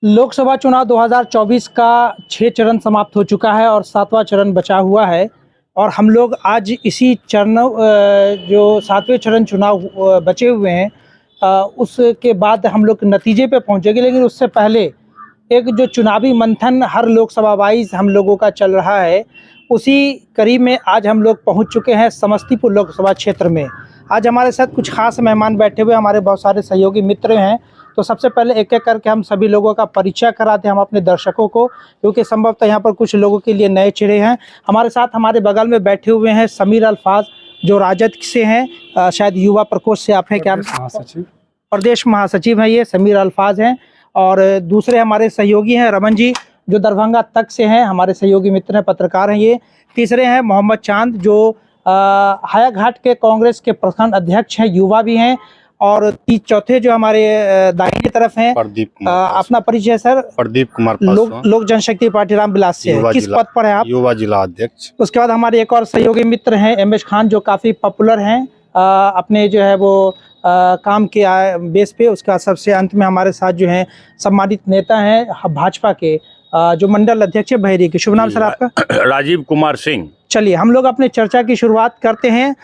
लोकसभा चुनाव 2024 का 6 चरण समाप्त हो चुका है और 7वां चरण बचा हुआ है। और हम लोग आज इसी जो 7वें चरण चुनाव बचे हुए हैं, उसके बाद हम लोग नतीजे पे पहुंचेंगे। लेकिन उससे पहले एक जो चुनावी मंथन हर लोकसभा वाइज हम लोगों का चल रहा है, उसी कड़ी में आज हम लोग पहुंच चुके हैं समस्तीपुर लोकसभा क्षेत्र में। आज हमारे साथ कुछ खास मेहमान बैठे हुए, हमारे बहुत सारे सहयोगी मित्र हैं। तो सबसे पहले एक एक करके हम सभी लोगों का परिचय कराते हैं हम अपने दर्शकों को, क्योंकि संभवतः यहाँ पर कुछ लोगों के लिए नए चेहरे हैं। हमारे साथ हमारे बगल में बैठे हुए हैं समीर अल्फाज, जो राजद से हैं, शायद युवा प्रकोष्ठ से आप हैं क्या? प्रदेश महासचिव हैं ये समीर अल्फाज हैं। और दूसरे हमारे सहयोगी हैं रमन जी, जो दरभंगा तक से हैं, हमारे सहयोगी मित्र हैं, पत्रकार हैं ये। तीसरे हैं मोहम्मद चांद, जो हायाघाट के कांग्रेस के प्रखंड अध्यक्ष हैं, युवा भी हैं। और चौथे जो हमारे दाहिने तरफ हैं, अपना परिचय सर। प्रदीप कुमार, लोक जनशक्ति पार्टी रामविलास से। किस पद पर है आप? युवा जिला अध्यक्ष। उसके बाद हमारे एक और सहयोगी मित्र हैं एमएस खान, जो काफ़ी पॉपुलर हैं अपने जो है वो काम के बेस पे। उसका सबसे अंत में हमारे साथ जो हैं सम्मानित नेता हैं भाजपा के, जो मंडल अध्यक्ष है बहेरी के। शुभ नाम सर आपका? राजीव कुमार सिंह। चलिए हम लोग अपने चर्चा की शुरुआत करते हैं।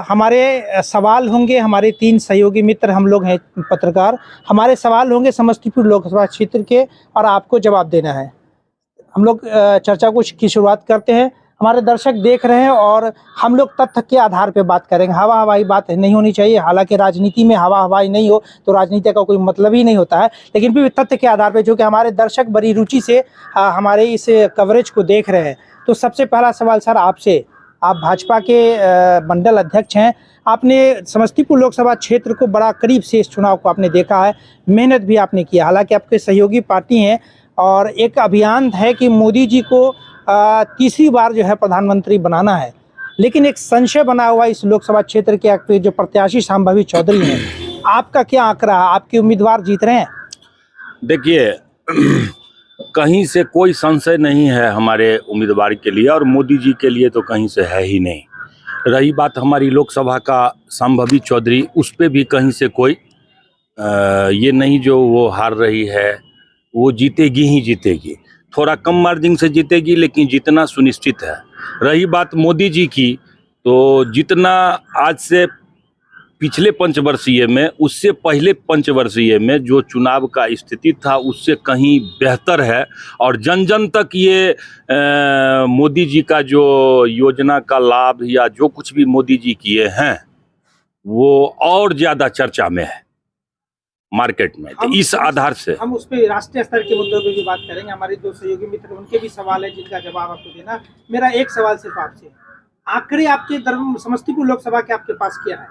हमारे सवाल होंगे, हमारे 3 सहयोगी मित्र हम लोग हैं पत्रकार, हमारे सवाल होंगे समस्तीपुर लोकसभा क्षेत्र के और आपको जवाब देना है। हम लोग चर्चा की शुरुआत करते हैं। हमारे दर्शक देख रहे हैं और हम लोग तथ्य के आधार पे बात करेंगे, हवा हवाई बात नहीं होनी चाहिए। हालांकि राजनीति में हवा हवाई नहीं हो तो राजनीति का कोई मतलब ही नहीं होता है, लेकिन फिर तथ्य के आधार पे, जो कि हमारे दर्शक बड़ी रुचि से हमारे इस कवरेज को देख रहे हैं। तो सबसे पहला सवाल सर आपसे, आप भाजपा के मंडल अध्यक्ष हैं, आपने समस्तीपुर लोकसभा क्षेत्र को बड़ा करीब से इस चुनाव को आपने देखा है, मेहनत भी आपने किया। हालांकि आपके सहयोगी पार्टी हैं और एक अभियान है कि मोदी जी को तीसरी बार जो है प्रधानमंत्री बनाना है। लेकिन एक संशय बना हुआ इस लोकसभा क्षेत्र के जो प्रत्याशी संभवी चौधरी हैं, आपका क्या आंकड़ा है? आपके उम्मीदवार जीत रहे हैं? देखिए, कहीं से कोई संशय नहीं है हमारे उम्मीदवार के लिए, और मोदी जी के लिए तो कहीं से है ही नहीं। रही बात हमारी लोकसभा का संभवी चौधरी, उस पर भी कहीं से कोई ये नहीं जो वो हार रही है, वो जीतेगी ही जीतेगी। थोड़ा कम मार्जिन से जीतेगी, लेकिन जीतना सुनिश्चित है। रही बात मोदी जी की, तो जितना आज से पिछले पंचवर्षीय में, उससे पहले पंचवर्षीय में जो चुनाव का स्थिति था, उससे कहीं बेहतर है। और जन जन तक ये मोदी जी का जो योजना का लाभ या जो कुछ भी मोदी जी किए हैं, वो और ज़्यादा चर्चा में है मार्केट में। तो इस आधार से हम उस पे राष्ट्रीय स्तर के मुद्दों पे भी बात करेंगे। हमारे 2 सहयोगी मित्र, उनके भी सवाल है जिनका जवाब आपको देना। मेरा एक सवाल सिर्फ आपसे, आंकड़े आपके समस्तीपुर लोकसभा के आपके पास क्या है?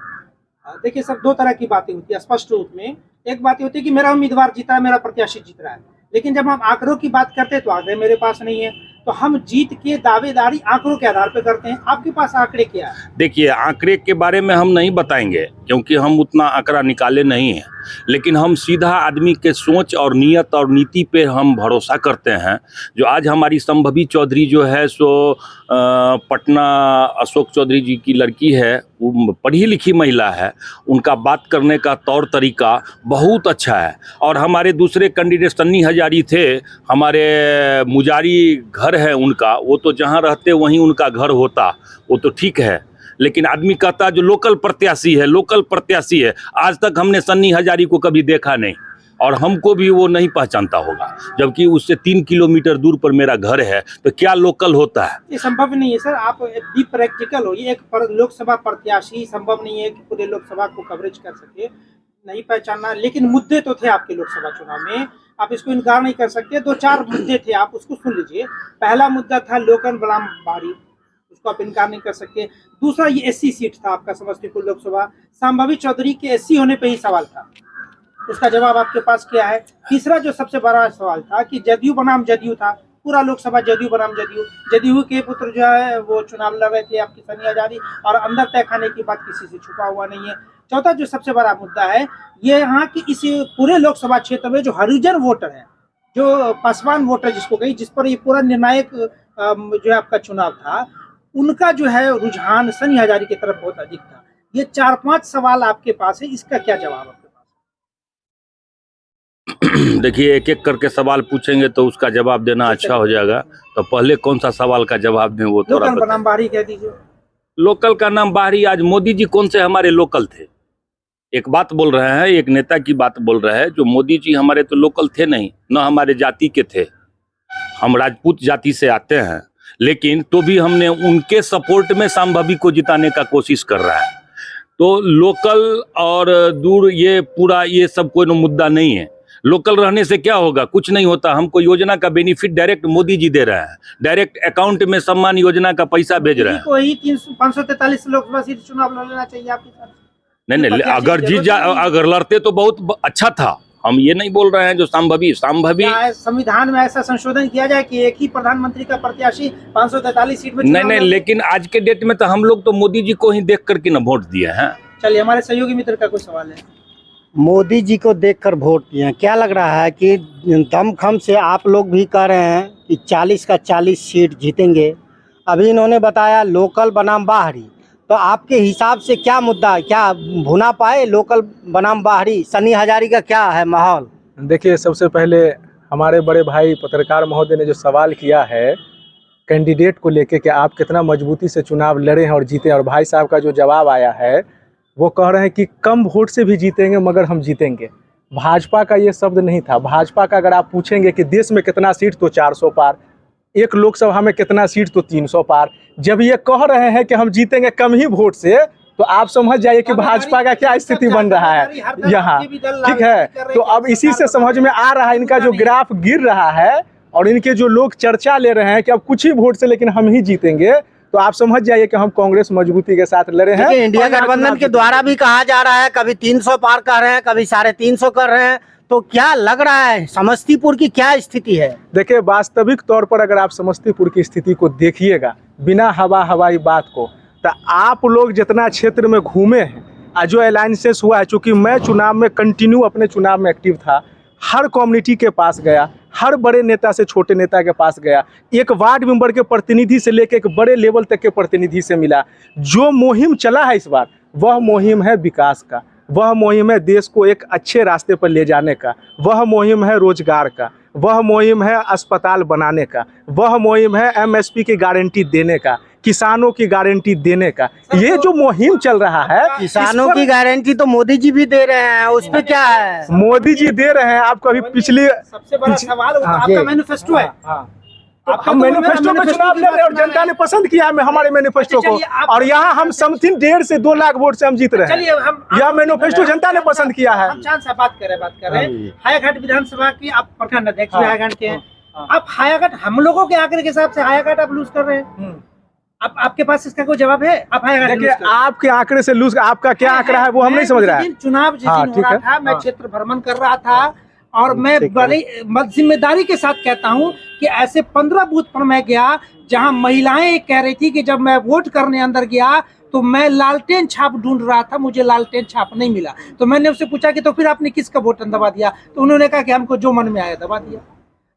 देखिए सब 2 तरह की बातें होती है स्पष्ट रूप में। एक बात होती है कि मेरा उम्मीदवार जीता है, मेरा प्रत्याशी जीत रहा है, लेकिन जब हम आंकड़ों की बात करते हैं तो आंकड़े मेरे पास नहीं है। तो हम जीत के दावेदारी आंकड़ों के आधार पर करते हैं। आपके पास आंकड़े क्या है? देखिए, आंकड़े के बारे में हम नहीं बताएंगे, क्योंकि हम उतना आंकड़ा निकाले नहीं हैं। लेकिन हम सीधा आदमी के सोच और नियत और नीति पे हम भरोसा करते हैं। जो आज हमारी संभवी चौधरी जो है, सो पटना अशोक चौधरी जी की लड़की है, वो पढ़ी लिखी महिला है, उनका बात करने का तौर तरीका बहुत अच्छा है। और हमारे दूसरे कैंडिडेट सन्नी हजारी थे, हमारे मुजारी घर है उनका, वो तो जहाँ रहते वहीं उनका घर होता, वो तो ठीक है। लेकिन आदमी कहता जो लोकल प्रत्याशी है, लोकल प्रत्याशी है। आज तक हमने सन्नी हजारी को कभी देखा नहीं, और हमको भी वो नहीं पहचानता होगा, जबकि उससे 3 किलोमीटर दूर पर मेरा घर है। तो क्या लोकल होता है? ये संभव नहीं है सर, आप भी प्रैक्टिकल हो। ये एक लोकसभा प्रत्याशी संभव नहीं है कि पूरे लोकसभा को कवरेज कर सके, नहीं पहचानना। लेकिन मुद्दे तो थे आपके लोकसभा चुनाव में, आप इसको इनकार नहीं कर सकते। 2-4 मुद्दे थे, आप उसको सुन लीजिए। पहला मुद्दा था लोकन बलाम बारी, उसको आप इनकार नहीं कर सकते। दूसरा ये एससी सीट था आपका समस्तीपुर लोकसभा, संभवी चौधरी के एससी होने पे ही सवाल था, उसका जवाब आपके पास क्या है? तीसरा जो सबसे बड़ा सवाल था कि जदयू बनाम जदयू था, पूरा लोकसभा जदयू बनाम जदयू, जदयू के पुत्र जो है वो चुनाव लड़ रहे थे आपकी सन्नी हजारी, और अंदर तय खाने की बात किसी से छुपा हुआ नहीं है। चौथा जो सबसे बड़ा मुद्दा है ये यहाँ की इस पूरे लोकसभा क्षेत्र में जो हरिजन वोटर है, जो पासवान वोटर जिसको कही, जिस पर ये पूरा निर्णायक जो है आपका चुनाव था, उनका जो है रुझान सन्नी हजारी की तरफ बहुत अधिक था। ये 4-5 सवाल आपके पास है, इसका क्या जवाब आपके देखिए, एक एक करके सवाल पूछेंगे तो उसका जवाब देना अच्छा हो जाएगा। तो पहले कौन सा सवाल का जवाब दें वो थोड़ा लोकल बनाम बाहरी कह दीजिए। लोकल का नाम बाहरी। आज मोदी जी कौन से हमारे लोकल थे? एक बात बोल रहे हैं, एक नेता की बात बोल रहे हैं, जो मोदी जी हमारे तो लोकल थे नहीं, न हमारे जाति के थे। हम राजपूत जाति से आते हैं, लेकिन तो भी हमने उनके सपोर्ट में संभवी को जिताने का कोशिश कर रहा है। तो लोकल और दूर ये पूरा ये सब कोई मुद्दा नहीं है। लोकल रहने से क्या होगा? कुछ नहीं होता। हमको योजना का बेनिफिट डायरेक्ट मोदी जी दे रहे हैं, डायरेक्ट अकाउंट में सम्मान योजना का पैसा भेज रहे हैं। वही 543 लोकसभा सीट चुनाव लड़ लेना चाहिए आपके साथ। नहीं, अगर लड़ते तो बहुत अच्छा था। हम ये नहीं बोल रहे हैं जो संभवी संविधान में ऐसा संशोधन किया जाए कि एक ही प्रधानमंत्री का प्रत्याशी 543 सीट में नहीं, लेकिन आज के डेट में तो हम लोग तो मोदी जी को ही देख करके ना वोट दिए हैं। चलिए, हमारे सहयोगी मित्र का कोई सवाल है। मोदी जी को देखकर वोट दिए, क्या लग रहा है कि दमखम से आप लोग भी कह रहे हैं कि 40 का 40 सीट जीतेंगे। अभी इन्होंने बताया लोकल बनाम बाहरी, तो आपके हिसाब से क्या मुद्दा है? क्या भुना पाए लोकल बनाम बाहरी? सनी हजारी का क्या है माहौल? देखिए, सबसे पहले हमारे बड़े भाई पत्रकार महोदय ने जो सवाल किया है कैंडिडेट को लेके कि आप कितना मजबूती से चुनाव लड़े हैं और जीते, और भाई साहब का जो जवाब आया है वो कह रहे हैं कि कम वोट से भी जीतेंगे मगर हम जीतेंगे। भाजपा का ये शब्द नहीं था। भाजपा का अगर आप पूछेंगे कि देश में कितना सीट, तो 400 पार, एक लोकसभा में कितना सीट, तो 300 पार। जब ये कह रहे हैं कि हम जीतेंगे कम ही वोट से, तो आप समझ जाइए कि भाजपा का क्या स्थिति बन रहा है यहाँ। ठीक है, तो अब इसी से समझ में आ रहा है इनका जो ग्राफ गिर रहा है, और इनके जो लोग चर्चा ले रहे हैं कि अब कुछ ही वोट से लेकिन हम ही जीतेंगे, तो आप समझ जाइए कि हम कांग्रेस मजबूती के साथ लड़े हैं। इंडिया गठबंधन के द्वारा भी कहा जा रहा है, कभी 300 पार कर रहे हैं, कभी 350 कर रहे हैं। तो क्या लग रहा है समस्तीपुर की क्या स्थिति है? देखिए, वास्तविक तौर पर अगर आप समस्तीपुर की स्थिति को देखिएगा, बिना हवाई बात को, तो आप लोग जितना क्षेत्र में घूमे हैं, जो अलायंसेस हुआ है, चूंकि मैं चुनाव में कंटिन्यू अपने चुनाव में एक्टिव था, हर कम्युनिटी के पास गया, हर बड़े नेता से छोटे नेता के पास गया, एक वार्ड मेंबर के प्रतिनिधि से लेकर एक बड़े लेवल तक के प्रतिनिधि से मिला। जो मुहिम चला है इस बार, वह मुहिम है विकास का, वह मुहिम है देश को एक अच्छे रास्ते पर ले जाने का, वह मुहिम है रोजगार का, वह मुहिम है अस्पताल बनाने का, वह मुहिम है एमएसपी की गारंटी देने का, किसानों की गारंटी देने का। ये जो मुहिम चल रहा है, किसानों की गारंटी तो मोदी जी भी दे रहे हैं, उस पे क्या है? मोदी जी दे रहे हैं। आपको अभी पिछले सबसे बड़ा सवाल आपका मैनिफेस्टो है। हम मैनिफेस्टो में चुनाव लड़ रहे हैं और जनता ने पसंद किया है हमारे मैनिफेस्टो को, और यहाँ हम समथिंग 1.5 से 2 लाख वोट से हम जीत रहे हैं। यह मैनिफेस्टो जनता ने पसंद किया है। हम बात करें हायाघाट विधानसभा की, आप प्रखंड अध्यक्ष हायाघाट के हैं। आप हायाघाट, हम लोगों के आंकड़े के हिसाब से हायाघाट आप लूज कर रहे हैं। अब आपके पास इसका कोई जवाब है? आप हायाघाट आपके आंकड़े से लूज, आपका क्या आंकड़ा है वो हम नहीं समझ रहा है। चुनाव जिस दिन हो रहा था, मैं क्षेत्र भ्रमण कर रहा था, और मैं बड़ी जिम्मेदारी के साथ कहता हूं कि ऐसे 15 बूथ पर मैं गया जहां महिलाएं कह रही थी कि जब मैं वोट करने अंदर गया तो मैं लालटेन छाप ढूंढ रहा था, मुझे लालटेन छाप नहीं मिला। तो मैंने उससे पूछा कि तो फिर आपने किसका बटन दबा दिया? तो उन्होंने कहा कि हमको जो मन में आया दबा दिया।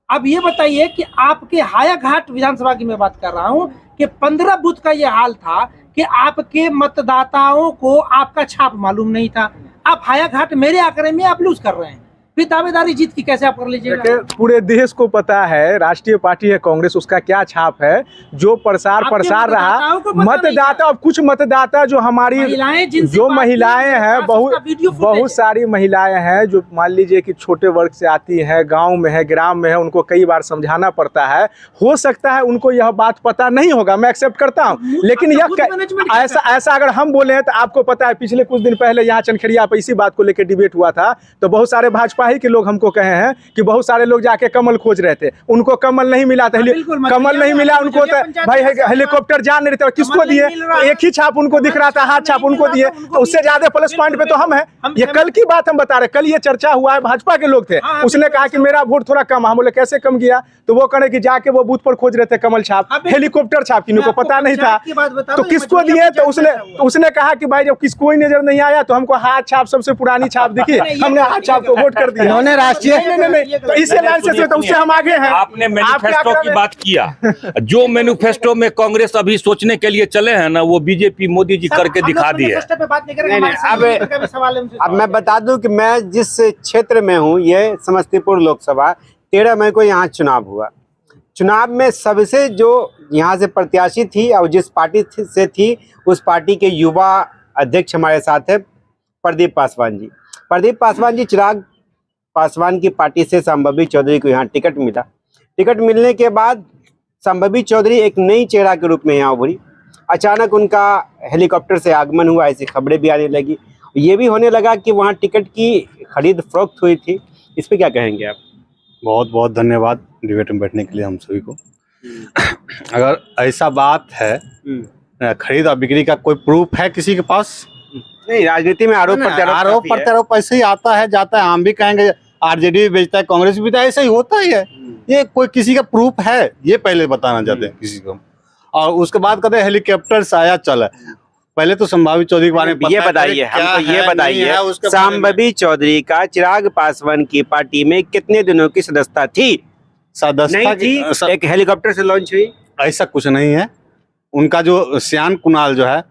अब ये बताइए कि आपके हायाघाट विधानसभा की मैं बात कर रहा हूँ कि 15 बूथ का ये हाल था कि आपके मतदाताओं को आपका छाप मालूम नहीं था। आप हायाघाट मेरे आंकड़े में आप लूज कर रहे हैं, फिर दावेदारी जीत की कैसे आप कर लीजिएगा? पूरे देश को पता है राष्ट्रीय पार्टी है कांग्रेस, उसका क्या छाप है, जो प्रसार रहा मतदाता। कुछ मतदाता जो हमारी जो महिलाएं हैं, बहुत सारी महिलाएं हैं जो मान लीजिए कि छोटे वर्ग से आती हैं, गांव में है, ग्राम में है, उनको कई बार समझाना पड़ता है। हो सकता है उनको यह बात पता नहीं होगा, मैं एक्सेप्ट करता हूँ, लेकिन यह ऐसा अगर हम बोले तो आपको पता है पिछले कुछ दिन पहले यहाँ चनखड़िया पर इसी बात को लेकर डिबेट हुआ था, तो बहुत सारे भाजपा ही के लोग हमको कहे हैं कि बहुत सारे लोग जाके कमल खोज रहे थे, उनको कमल नहीं मिला था। कमल नहीं मिला उनको, तो भाई हेलीकॉप्टर जा नहीं रहे थे, किसको दिए? एक ही छाप उनको दिख रहा था, हाथ छाप उनको दिए, तो उससे ज्यादा प्लस पॉइंट पे तो हम हैं। ये कल की बात हम बता रहे, कल ये चर्चा हुआ है, भाजपा के लोग थे, उसने कहा कि मेरा वोट थोड़ा कम। हम बोले कैसे कम गया? तो वो कहे कि जाके वो बूथ पर खोज रहे थे कमल छाप, हेलीकॉप्टर छाप, किनको पता नहीं था, तो किसको दिए? तो उसने कहा कि भाई जब किसको ही नजर नहीं आया तो हमको हाथ छाप सबसे पुरानी छाप दिखी, हमने हाथ छाप को वोट कर दिया। इन्होंने राष्ट्रीय नहीं, तो इस एलायंस से तो उससे हम आगे हैं। आपने मैनिफेस्टो की बात किया, जो मैनिफेस्टो में कांग्रेस अभी सोचने के लिए चले हैं ना, वो बीजेपी मोदी जी करके दिखा दिए। अब मैं बता दूं कि मैं जिस क्षेत्र में हूं, ये समस्तीपुर लोकसभा, 13 मई को यहाँ चुनाव हुआ। चुनाव में सबसे जो यहाँ से प्रत्याशी थी और जिस पार्टी से थी, उस पार्टी के युवा अध्यक्ष हमारे साथ है प्रदीप पासवान जी। प्रदीप पासवान जी, चिराग पासवान की पार्टी से संभवी चौधरी को यहाँ टिकट मिला। टिकट मिलने के बाद संभवी चौधरी एक नई चेहरा के रूप में यहाँ उभरी। अचानक उनका हेलीकॉप्टर से आगमन हुआ, ऐसी खबरें भी आने लगी। ये भी होने लगा कि वहाँ टिकट की खरीद फरोख्त हुई थी। इस पर क्या कहेंगे आप? बहुत बहुत धन्यवाद डिबेट में बैठने के लिए हम सभी को। अगर ऐसा बात है, खरीद और बिक्री का कोई प्रूफ है किसी के पास? नहीं, राजनीति में आरोप प्रत्यारोप ऐसे ही आता है जाता है। हम भी कहेंगे आरजेडी भी बेचता है, कांग्रेस भी बेचता है, ऐसा ही होता ही है। ये कोई किसी का प्रूफ है, ये पहले बताना चाहते हैं किसी को। और उसके बाद कहते हैं हेलीकॉप्टर से आया चला। पहले तो संभावी चौधरी के बारे में ये बताइए, हमको ये बताइए, संभवी चौधरी का चिराग पासवान की पार्टी में कितने दिनों की सदस्यता थी? सदस्यता थी, एक हेलीकॉप्टर से लॉन्च हुई। ऐसा कुछ नहीं है। उनका जो श्यान कुणाल जो है,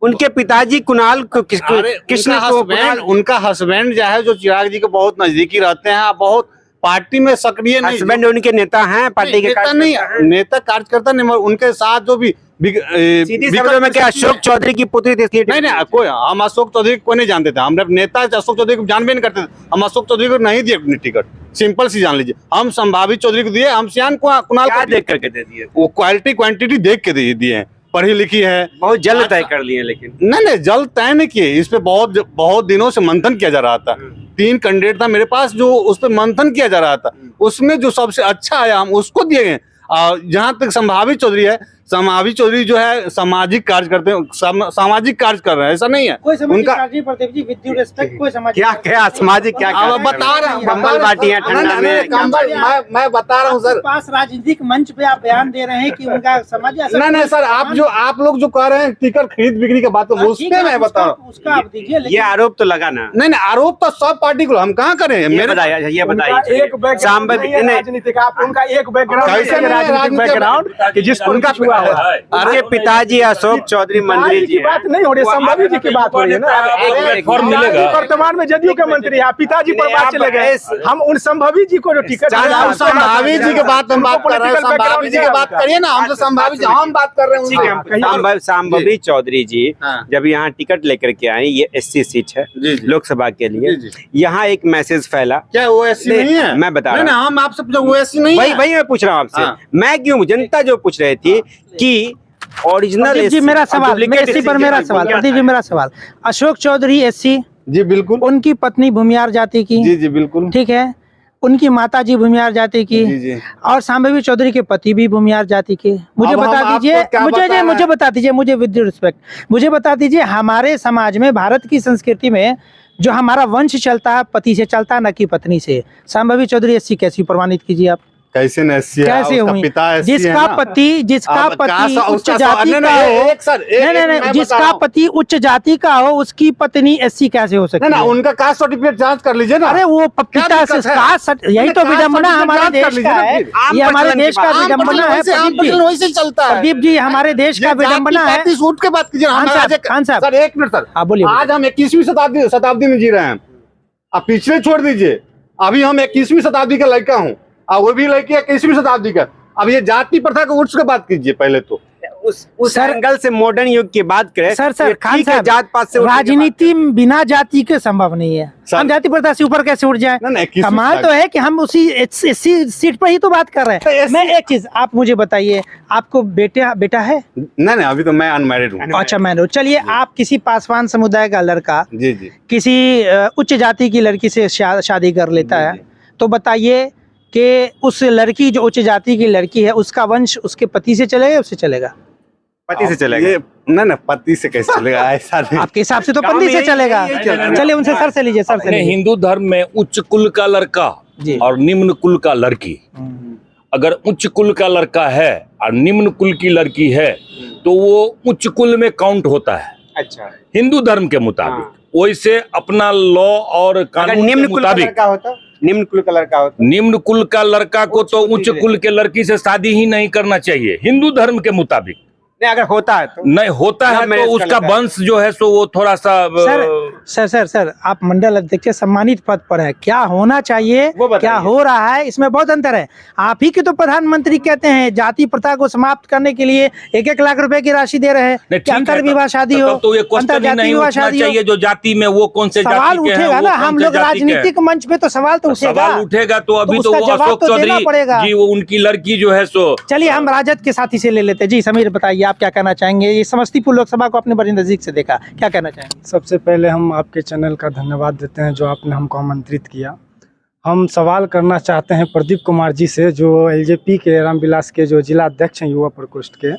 उनके पिताजी कुणाल को किसने उनका हस्बैंड जो है, जो चिराग जी के बहुत नजदीकी रहते हैं, बहुत पार्टी में सक्रिय नहीं। हस्बैंड उनके नेता हैं, पार्टी के नेता नहीं, नेता कार्यकर्ता नहीं, मगर उनके साथ जो भी सीधी शब्दों में क्या अशोक चौधरी की पुत्री थी? नहीं, कोई हम अशोक चौधरी को नहीं जानते थे। हम नेता अशोक चौधरी को जानबे नहीं करते थे। हम अशोक चौधरी को नहीं दिए अपनी टिकट, सिंपल सी जान लीजिए। हम संभावी चौधरी को दिए, हम श्यान कुणाल को देख करके दे दिए। वो क्वांटिटी देख के दिए हैं। पढ़ी लिखी है, बहुत जल्द तय कर लिए। लेकिन नहीं, जल्द तय नहीं किए। इस पे बहुत दिनों से मंथन किया जा रहा था। 3 कैंडिडेट था मेरे पास, जो उस पर मंथन किया जा रहा था। उसमें जो सबसे अच्छा आया हम उसको दिए गए। जहां तक संभावी चौधरी है, संभावी चौधरी जो है सामाजिक कार्य करते हैं, सामाजिक कार्य कर रहे हैं, ऐसा नहीं है उनका। क्या सामाजिक क्या बता रहा हूँ, कंबल बाटियां ठंडा में। मैं बता रहा हूँ सर। पास राजनीतिक मंच पे आप बयान दे रहे हैं कि उनका समाज नहीं सर, आप लोग जो कह रहे हैं टिकट खरीद बिक्री की बात, उस पे मैं बता रहा हूँ। उसका आप दीजिए। ये आरोप तो लगा ना? नहीं, आरोप तो सब पार्टी को, हम कहाँ करें? ये बताइए एक राजनीतिक, आप उनका एक बैकग्राउंड कि जिस उनका उनके पिताजी अशोक चौधरी मंत्री जी बात नहीं हो रही, संभावी जी की बात हो रही है ना। वर्तमान में जदयू के मंत्री है, पिताजी पर बात चले गए। हम उन संभावी जी को जो टिकट, संभावी जी की बात हम बात कर रहे हैं। संभावी जी की बात करिए ना, हम तो संभावी जी हम बात कर रहे हैं। संभवी चौधरी जी जब यहाँ टिकट लेकर के आए, ये SC सीट है लोकसभा के लिए, यहाँ एक मैसेज फैला। क्या वो SC नहीं है? मैं बता रहा हूँ, हम आपसे वो SC नहीं है। वही मैं पूछ रहा हूँ आपसे। मैं क्यों, जनता जो पूछ रही थी कि ओरिजिनल जी, मेरा सवाल SC पर, मेरा सवाल प्रदीप जी, मेरा सवाल, अशोक चौधरी SC जी बिल्कुल, उनकी पत्नी भूमियार जाति की, जी बिल्कुल ठीक है, उनकी माता जी भूमियार जाति की, जी। और संभवी चौधरी के पति भी भूमियार जाति के। मुझे बता दीजिए, मुझे बता दीजिए, मुझे विद रिस्पेक्ट मुझे बता दीजिए, हमारे समाज में, भारत की संस्कृति में जो हमारा वंश चलता है, पति से चलता है, न कि पत्नी से। संभवी चौधरी SC कैसी प्रमाणित कीजिए आप? कैसे न SC कैसे हुई? जिसका पति उच्च जाति का हो, नहीं, जिसका पति उच्च जाति का हो, उसकी पत्नी SC कैसे हो सकती है? उनका कास्ट सर्टिफिकेट जांच कर लीजिए ना। अरे वो पिता से कास्ट, यही तो विडम्बना हमारे देश का है। ये हमारे देश का विडम्बना है वैसे चलता है। प्रदीप जी, हमारे देश का विडम्बना है। सूट के बात कीजिए। खान साहब, सर एक मिनट सर, हाँ बोलिए। आज हम 21वीं शताब्दी में जी रहे हैं। अब पिछले छोड़ दीजिए, अभी हम 21वीं शताब्दी का लड़का हूँ, वो भी लड़की 21वीं शताब्दी का। अब ये जाति प्रथा को उठ के बात कीजिए पहले तो। उस एंगल से मॉडर्न युग की बात करें। सर खान साहब, जात पात से राजनीति बिना जाति के संभव नहीं है। हम जाति प्रथा से ऊपर कैसे उठ जाए? कमाल तो है कि हम उसी सीट पर ही तो बात कर रहे हैं। मैं एक चीज आप मुझे बताइए, आपको बेटा है? नहीं, अभी तो मैं अनमैरिड हूँ। अच्छा, मैरिड। चलिए, आप किसी पासवान समुदाय का लड़का जी किसी उच्च जाति की लड़की से शादी कर लेता है, तो बताइए कि उस लड़की, जो उच्च जाति की लड़की है, उसका वंश उसके पति से चलेगा, उससे चलेगा? पति से चलेगा। नहीं, पति से कैसे चलेगा? ऐसा नहीं। आपके हिसाब से तो पति से चलेगा। चलिए उनसे सर से लीजिए, सर से लीजिए। हिंदू धर्म में उच्च कुल का लड़का और निम्न कुल का लड़की, अगर उच्च कुल का लड़का है और निम्न कुल की लड़की है, तो वो उच्च कुल में काउंट होता है। अच्छा, हिंदू धर्म के मुताबिक। वैसे अपना लॉ और कानून के मुताबिक निम्न कुल का लड़का होता निम्न कुल का लड़का को तो उच्च कुल के लड़की से शादी ही नहीं करना चाहिए हिंदू धर्म के मुताबिक। नहीं, अगर होता है तो नहीं होता है तो उसका वंश जो है सो वो थोड़ा सा सर आप मंडल अध्यक्ष सम्मानित पद पर है, क्या होना चाहिए क्या हो रहा है इसमें बहुत अंतर है। आप ही के तो प्रधानमंत्री कहते हैं जाति प्रथा को समाप्त करने के लिए 1-1 लाख रुपए की राशि दे रहे हैं कि अंतर विवाह शादी हो, तो ये क्वेश्चन ही नहीं उठना चाहिए जो जाति में वो कौन से सवाल उठेगा ना। हम लोग राजनीतिक मंच पे तो सवाल तो उठेगा तो अभी तो वो अशोक चौधरी जी वो उनकी लड़की जो है सो। चलिए हम राजद के साथी से ले लेते हैं। जी समीर बताइए आप क्या कहना चाहेंगे, ये समस्तीपुर लोकसभा को अपने बड़े नजदीक से देखा, क्या कहना चाहेंगे। सबसे पहले हम आपके चैनल का धन्यवाद देते हैं जो आपने हमको आमंत्रित किया। हम सवाल करना चाहते हैं प्रदीप कुमार जी से जो एलजेपी के रामविलास के जो जिला अध्यक्ष हैं युवा प्रकोष्ठ के।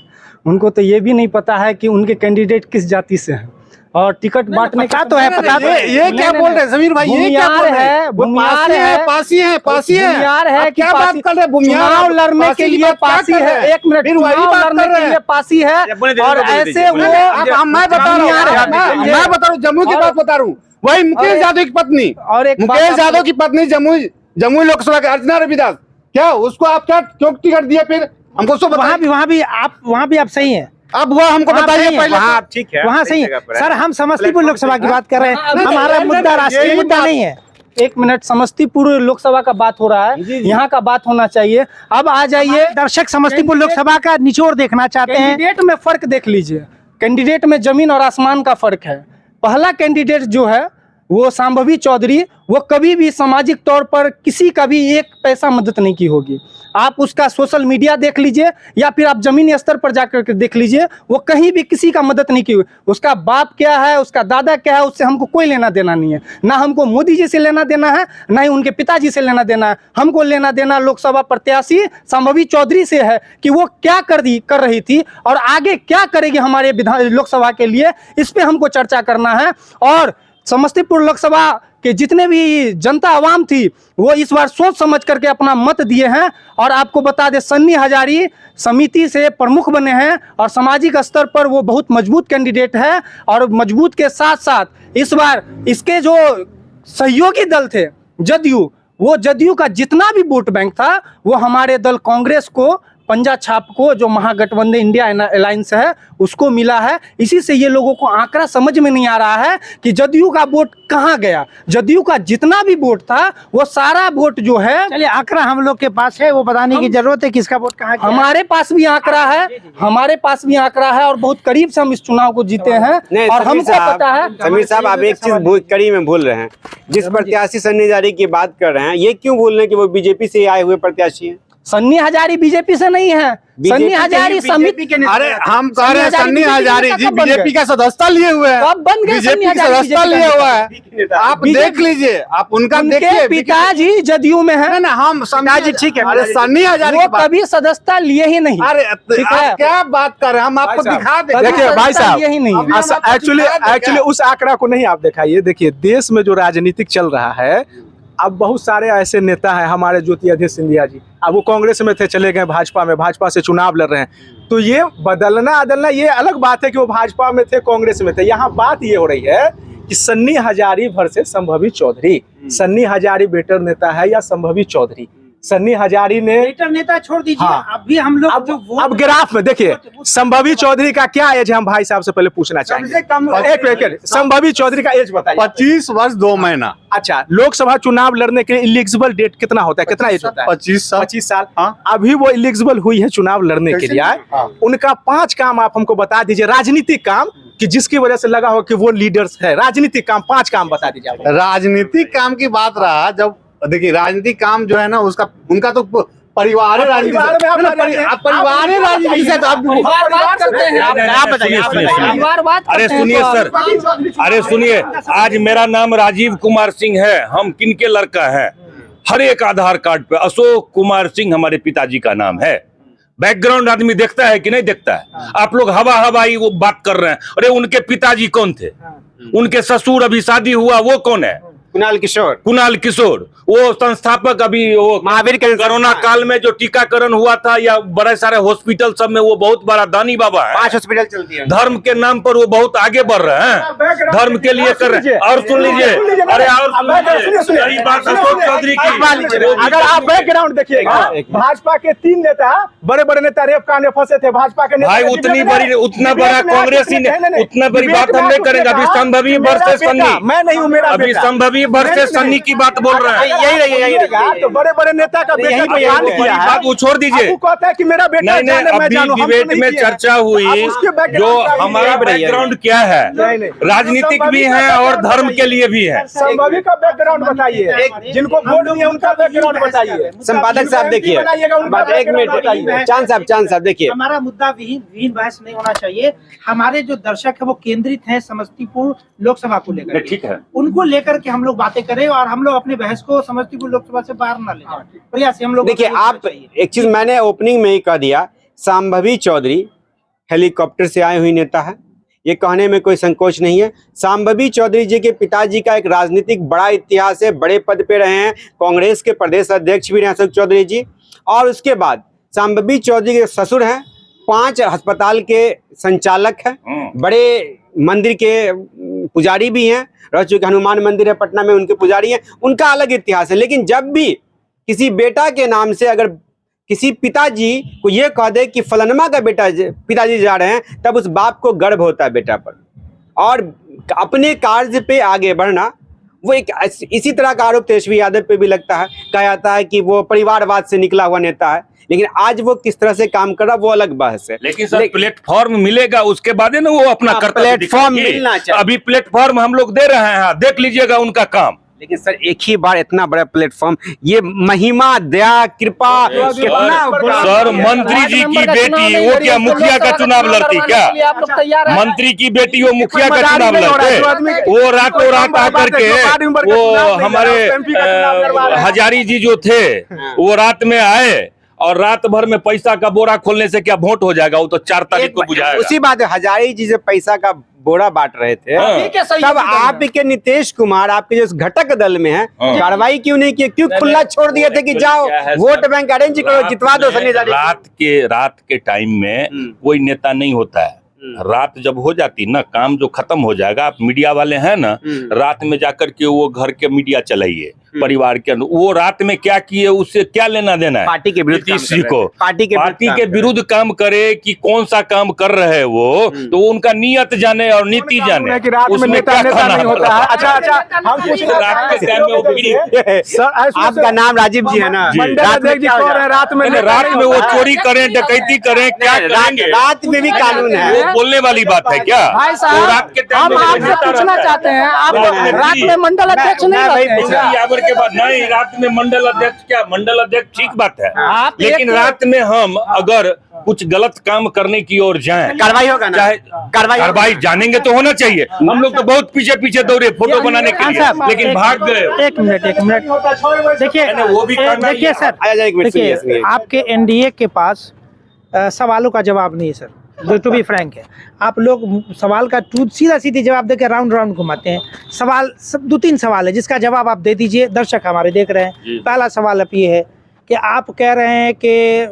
उनको तो ये भी नहीं पता है कि उनके कैंडिडेट किस जाति से हैं और टिकट बांटने का तो है पता। ये क्या बोल रहे हैं समीर भाई, ये क्या बोल रहे हैं? बुनियाद है, पासी है बुनियाद है, क्या बात कर रहे हैं? चुनाव लड़ने के लिए पासी है। 1 मिनट, चुनाव लड़ने के लिए पासी है और ऐसे वो मैं बता रहा हूँ जम्मू की बात बता रहा हूँ। वही मुकेश यादव की पत्नी और एक मुकेश यादव की पत्नी जमुई लोकसभा के अर्चना रविदास, क्या उसको आप क्या क्यों टिकट दिए? फिर हमको उसको वहाँ भी आप सही हैं। अब वह हमको बताइए पहले। वहाँ ठीक है, वहाँ सही है सर। हम समस्तीपुर लोकसभा की बात कर रहे हैं, हमारा मुद्दा राष्ट्रीय मुद्दा नहीं है। 1 मिनट, समस्तीपुर लोकसभा का बात हो रहा है, यहाँ का बात होना चाहिए। अब आ जाइए, दर्शक समस्तीपुर लोकसभा का निचोड़ देखना चाहते हैं। कैंडिडेट में फर्क देख लीजिए, कैंडिडेट में जमीन और आसमान का फर्क है। पहला कैंडिडेट जो है वो शांभवी चौधरी, वो कभी भी सामाजिक तौर पर किसी का भी 1 पैसा मदद नहीं की होगी। आप उसका सोशल मीडिया देख लीजिए या फिर आप जमीनी स्तर पर जाकर के देख लीजिए, वो कहीं भी किसी का मदद नहीं की। उसका बाप क्या है, उसका दादा क्या है, उससे हमको कोई लेना देना नहीं है। ना हमको मोदी जी से लेना देना है, ना ही उनके पिताजी से लेना देना है। हमको लेना देना लोकसभा प्रत्याशी शांभवी चौधरी से है कि वो क्या कर रही थी और आगे क्या करेगी हमारे लोकसभा के लिए, इस पर हमको चर्चा करना है। और समस्तीपुर लोकसभा के जितने भी जनता आवाम थी वो इस बार सोच समझ करके अपना मत दिए हैं। और आपको बता दें, सन्नी हजारी समिति से प्रमुख बने हैं और सामाजिक स्तर पर वो बहुत मजबूत कैंडिडेट है। और मजबूत के साथ साथ इस बार इसके जो सहयोगी दल थे जदयू, वो जदयू का जितना भी वोट बैंक था वो हमारे दल कांग्रेस को पंजा छाप को जो महागठबंधन इंडिया अलायंस है उसको मिला है। इसी से ये लोगों को आंकड़ा समझ में नहीं आ रहा है कि जदयू का वोट कहाँ गया। जदयू का जितना भी वोट था वो सारा वोट जो है, चलिए आंकड़ा हम लोग के पास है, वो बताने की जरूरत है किसका वोट कहाँ गया। हमारे पास भी आंकड़ा है, हमारे पास भी आंकड़ा है और बहुत करीब से हम इस चुनाव को जीते हैं। और हमको पता है समीर साहब, आप एक चीज कड़ी में भूल रहे हैं। जिस प्रत्याशी सन्नी हजारी की बात कर रहे हैं, ये क्यों बोल रहे हैं कि वो बीजेपी से आए हुए प्रत्याशी हैं? सन्नी हजारी बीजेपी से नहीं है, सन्नी हजारी समिति के। अरे हम कह रहे हैं सन्नी हजारी जी बीजेपी का सदस्यता लिए हुए हैं। कब बन गए? बीजेपी का सदस्यता लिए हुआ है, आप देख लीजिए, आप उनका देखिए। पिताजी जदयू में है ना, हम पिताजी ठीक है। अरे सन्नी हजारी वो कभी सदस्यता लिए ही नहीं। अरे आप क्या बात कर रहे हैं, हम आपको दिखा दें। देखिए भाई साहब, यही नहीं एक्चुअली उस आंकड़ा को नहीं आप दिखाइए। देखिए देश में जो राजनीतिक चल रहा है, अब बहुत सारे ऐसे नेता हैं, हमारे ज्योतिरादित्य सिंधिया जी, अब वो कांग्रेस में थे, चले गए भाजपा में, भाजपा से चुनाव लड़ रहे हैं। तो ये बदलना ये अलग बात है कि वो भाजपा में थे, कांग्रेस में थे। यहाँ बात ये हो रही है कि सन्नी हजारी वर्सेस शांभवी चौधरी। सन्नी हजारी बेटर नेता है या शांभवी चौधरी? सन्नी हजारी ने बेटर नेता छोड़ दीजिए। हाँ। अभी हम लोग अब ग्राफ में देखिए शांभवी चौधरी का क्या एज है, हम भाई साहब से पहले पूछना चाहेंगे। एक शांभवी चौधरी का एज बताइए। 25 वर्ष 2 महीना। अच्छा, लोकसभा चुनाव लड़ने के लिए एलिजिबल डेट कितना होता है, कितना एज होता है? 25 साल। हाँ। अभी वो एलिजिबल हुई है चुनाव लड़ने के लिए। हाँ। उनका 5 काम आप हमको बता दीजिए, राजनीतिक काम कि जिसकी वजह से लगा हो कि वो लीडर्स है। राजनीतिक काम 5 काम बता दीजिए आप। राजनीतिक काम की बात रहा, जब देखिए राजनीतिक काम जो है ना उसका उनका तो परिवार है राजनीति से, परिवार है राजनीति से। तो आप अरे सुनिए सर, अरे सुनिए, आज मेरा नाम राजीव कुमार सिंह है, हम किनके लड़का है? हर एक आधार कार्ड पे अशोक कुमार सिंह हमारे पिताजी का नाम है। बैकग्राउंड आदमी देखता है कि नहीं देखता है? आप लोग हवाई वो बात कर रहे हैं। अरे उनके पिताजी कौन थे? उनके ससुर अभी शादी हुआ वो कौन है? कुणाल किशोर वो संस्थापक, अभी वो महावीर के कोरोना काल में जो टीकाकरण हुआ था या बड़े सारे हॉस्पिटल सब में वो बहुत बड़ा दानी बाबा है। 5 हॉस्पिटल चलती है। धर्म के नाम पर वो बहुत आगे बढ़ रहे हैं, धर्म के लिए कर रहे हैं। और सुन लीजिए, अरे और सही बात अशोक चौधरी की, अगर आप बैकग्राउंड देखिएगा, भाजपा के 3 नेता, बड़े बड़े नेता रेप कांड में फंसे थे, भाजपा के नेता भाई उतना बड़ा कांग्रेस ही उतना बड़ी बात हम नहीं करेंगे। अभी संभवी वर्सेस सन्नी, मैं नहीं हूँ, मेरा अभी संभवी वर्सेस सन्नी की बात बोल रहे हैं। यही तो बड़े बड़े नेता का बेटा कांड किया है। बात वो छोड़ दीजिए, वो कहता है कि मेरा बेटा नहीं नहीं, अभी डिबेट में चर्चा हुई जो हमारा बैकग्राउंड क्या है, राजनीतिक भी है और धर्म के लिए भी है। संभवी का बैकग्राउंड बताइए, जिनको वोट दिए उनका बैकग्राउंड बताइए। संपादक साहब देखिए, एक मिनट, चांद साहब देखिए, हमारा मुद्दा विहीन बहस नहीं होना चाहिए। हमारे जो दर्शक है वो केंद्रित है समस्तीपुर लोकसभा को लेकर, ठीक है, उनको लेकर के हम लोग बातें करें और हम लोग अपनी बहस को समस्तीपुर लोकसभा से बाहर ना ले जाए। प्रयास हम लोग देखिए, आप एक चीज मैंने ओपनिंग में ही कह दिया, संभवी चौधरी हेलीकॉप्टर से आई हुई नेता है, ये कहने में कोई संकोच नहीं है। संभवी चौधरी जी के पिताजी का एक राजनीतिक बड़ा इतिहास है, बड़े पद पे रहे हैं, कांग्रेस के प्रदेश अध्यक्ष भी रहे अशोक चौधरी जी। और उसके बाद संभवी चौधरी के ससुर हैं, 5 अस्पताल के संचालक हैं, बड़े मंदिर के पुजारी भी हैं, रह चुके हनुमान मंदिर है पटना में, उनके पुजारी हैं, उनका अलग इतिहास है। लेकिन जब भी किसी बेटा के नाम से अगर किसी पिताजी को ये कह दे कि फलनमा का बेटा पिताजी जा रहे हैं, तब उस बाप को गर्व होता है बेटा पर, और अपने कार्य पे आगे बढ़ना। वो एक इसी तरह का आरोप तेजस्वी यादव पे भी लगता है, कहा जाता है कि वो परिवारवाद से निकला हुआ नेता है, लेकिन आज वो किस तरह से काम कर रहा वो अलग बहस है। लेकिन सर प्लेटफॉर्म मिलेगा उसके बाद ना वो अपना कर्तव्य प्लेटफॉर्म दिखाएंगे। मिलना चाहिए। अभी प्लेटफॉर्म हम लोग दे रहे हैं, देख लीजिएगा उनका काम। लेकिन सर एक ही बार इतना बड़ा प्लेटफॉर्म, ये महिमा दया कृपा कितना सर मंत्री जी की बेटी वो क्या मुखिया का चुनाव लड़ती क्या? मंत्री की बेटी वो मुखिया का चुनाव लड़ते, वो रातों रात आकर के वो हमारे हजारी जी जो थे वो रात में आए और रात भर में पैसा का बोरा खोलने से क्या वोट हो जाएगा? वो तो 4 तारीख को बुझाएगा। उसी बात हजारी जी से पैसा का बोरा बांट रहे थे, तब आपके नीतीश कुमार आपके जो घटक दल में है कार्रवाई क्यों नहीं की? क्यों खुला छोड़ दिए थे कि जाओ वोट बैंक अरेंज करो, जितवा दो सनी रात के टाइम में कोई नेता नहीं होता है। रात जब हो जाती ना, काम जो खत्म हो जाएगा, आप मीडिया वाले हैं ना, रात में जाकर के वो घर के मीडिया चलाइए परिवार के अंदर, वो रात में क्या किए उससे क्या लेना देना है? पार्टी के विरुद्ध नीतीश जी को पार्टी के विरुद्ध काम करे कि कौन सा काम कर रहे हैं वो, तो उनका नियत जाने और नीति जाने, उसमें क्या खाना होता है। अच्छा हम कुछ आपका नाम राजीव जी है ना, रात में वो चोरी करें डकैती करें क्या करेंगे? रात में भी कानून है, बोलने वाली बात है क्या? भाई साहब, हम आपसे पूछना चाहते हैं, आप रात में मंडल अध्यक्ष नहीं रहते हैं? के बाद नहीं, रात में मंडल अध्यक्ष क्या, मंडल अध्यक्ष ठीक बात है, लेकिन रात में हम अगर कुछ गलत काम करने की ओर जाएं, कार्रवाई होगा ना, कार्रवाई जानेंगे तो होना चाहिए। हम लोग तो बहुत पीछे पीछे दौड़े फोटो बनाने के लिए, लेकिन भाग गए। एक मिनट देखिए, वो भी देखिए सर, देखिए आपके एनडीए के पास सवालों का जवाब नहीं है सर, टू बी फ्रैंक है। आप लोग सवाल का सीधा सीधी जवाब देकर राउंड घुमाते हैं। सवाल सब 2-3 सवाल है जिसका जवाब आप दे दीजिए, दर्शक हमारे देख रहे हैं। पहला सवाल अब ये है कि आप कह रहे हैं कि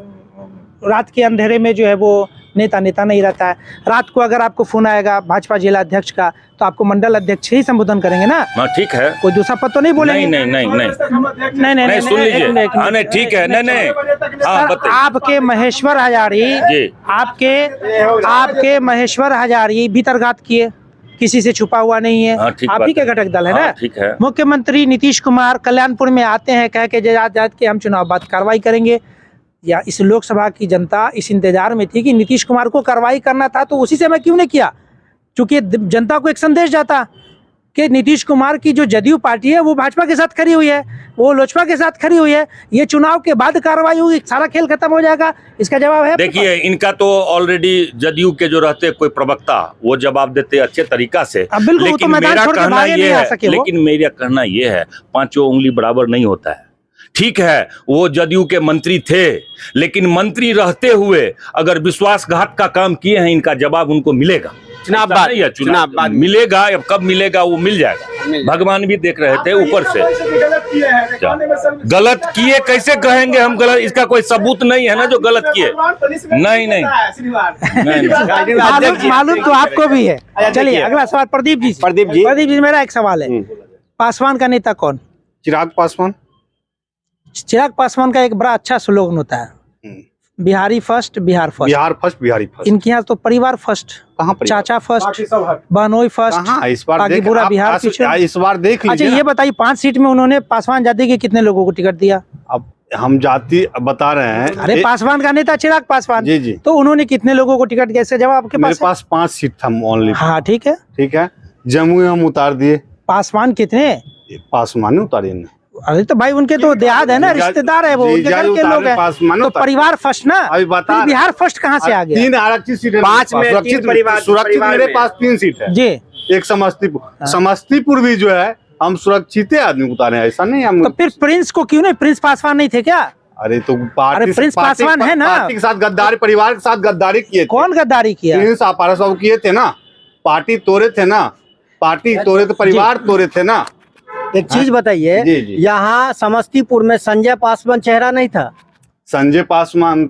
रात के अंधेरे में जो है वो नेता नहीं रहता है। रात को अगर आपको फोन आएगा भाजपा जिला अध्यक्ष का, तो आपको मंडल अध्यक्ष ही संबोधन करेंगे ना? ठीक है, कोई दूसरा पद तो नहीं बोलेंगे? नहीं, सुन लीजिए, ठीक है, नहीं, आपके महेश्वर हजारी भीतरघात किए, किसी से छुपा हुआ नहीं है, आप ही के घटक दल है ना? ठीक है। मुख्यमंत्री नीतीश कुमार कल्याणपुर में आते हैं कह के जात के हम चुनाव बाद कार्रवाई करेंगे, या इस लोकसभा की जनता इस इंतजार में थी कि नीतीश कुमार को कार्रवाई करना था, तो उसी समय क्यों नहीं किया? क्योंकि जनता को एक संदेश जाता कि नीतीश कुमार की जो जदयू पार्टी है वो भाजपा के साथ खड़ी हुई है, वो लोजपा के साथ खड़ी हुई है, ये चुनाव के बाद कार्रवाई होगी, सारा खेल खत्म हो जाएगा। इसका जवाब है, देखिए इनका तो ऑलरेडी जदयू के जो रहते कोई प्रवक्ता वो जवाब देते अच्छे तरीका से, लेकिन मेरा कहना ये है 5 उंगली बराबर नहीं होता है। ठीक है वो जदयू के मंत्री थे, लेकिन मंत्री रहते हुए अगर विश्वासघात का काम किए हैं, इनका जवाब उनको मिलेगा। चुनाव ऐसा बाद, नहीं है, चुनाव बाद मिलेगा। अब कब मिलेगा वो मिल जाएगा। भगवान भी देख रहे थे ऊपर से। गलत किए कैसे कहेंगे हम गलत? इसका कोई सबूत नहीं है ना जो गलत किए। नहीं मालूम तो आपको भी है। चलिए अगला सवाल प्रदीप जी से। प्रदीप जी मेरा एक सवाल है, पासवान का नेता कौन? चिराग पासवान। चिराग पासवान का एक बड़ा अच्छा स्लोगन होता है, Bihari first Bihar first. Bihar first Bihari first. इनके यहाँ तो परिवार फर्स्ट, कहाँ परिवार? चाचा फर्स्ट, बहनोई फर्स्ट, कहाँ इस बार बाकी देख पूरा आप- बिहार आप- पीछे। इस बार देख अच्छा लीजिए। ये बताइए 5 सीट में उन्होंने पासवान जाति के कितने लोगों को टिकट दिया? अब हम जाति बता रहे हैं। अरे पासवान का नेता चिराग पासवान, जी जी, तो उन्होंने कितने लोगों को टिकट दिया? इसका जवाब आपके मेरे पास है? पास 5 सीट था ओनली। हाँ ठीक है। ठीक है, जमुई हम उतार दिए। पासवान कितने? पासवान उतारे ना। अरे तो भाई उनके तो देहात है ना, रिश्तेदार है वो, जी, उनके घर के उतारे, लोग हैं, पासवान तो उतारे। परिवार फर्स्ट ना। अभी बता फिर बिहार फर्स्ट कहाँ से आ गया? 3 आरक्षित सीटें। 5 में 3 सुरक्षित परिवार, सुरक्षित परिवार मेरे में। पास 3 सीट है। जी, एक समस्तीपुर। समस्तीपुर भी जो है हम सुरक्षित आदमी उतारे हैं, ऐसा नहीं हम। तो फिर प्रिंस को क्यों नहीं? प्रिंस पासवान नहीं थे क्या? अरे तो पार्टी अरे प्रिंस पासवान है ना। पार्टी के साथ गद्दारी, परिवार के साथ गद्दारी किए थे। कौन गद्दारी किया? प्रिंस आपारा साहब किए थे ना, पार्टी तोड़े थे ना, पार्टी तोड़े तो परिवार तोड़े थे ना। एक चीज बताइए, जी, जी। यहाँ समस्तीपुर में संजय पासवान चेहरा नहीं था? संजय पासवान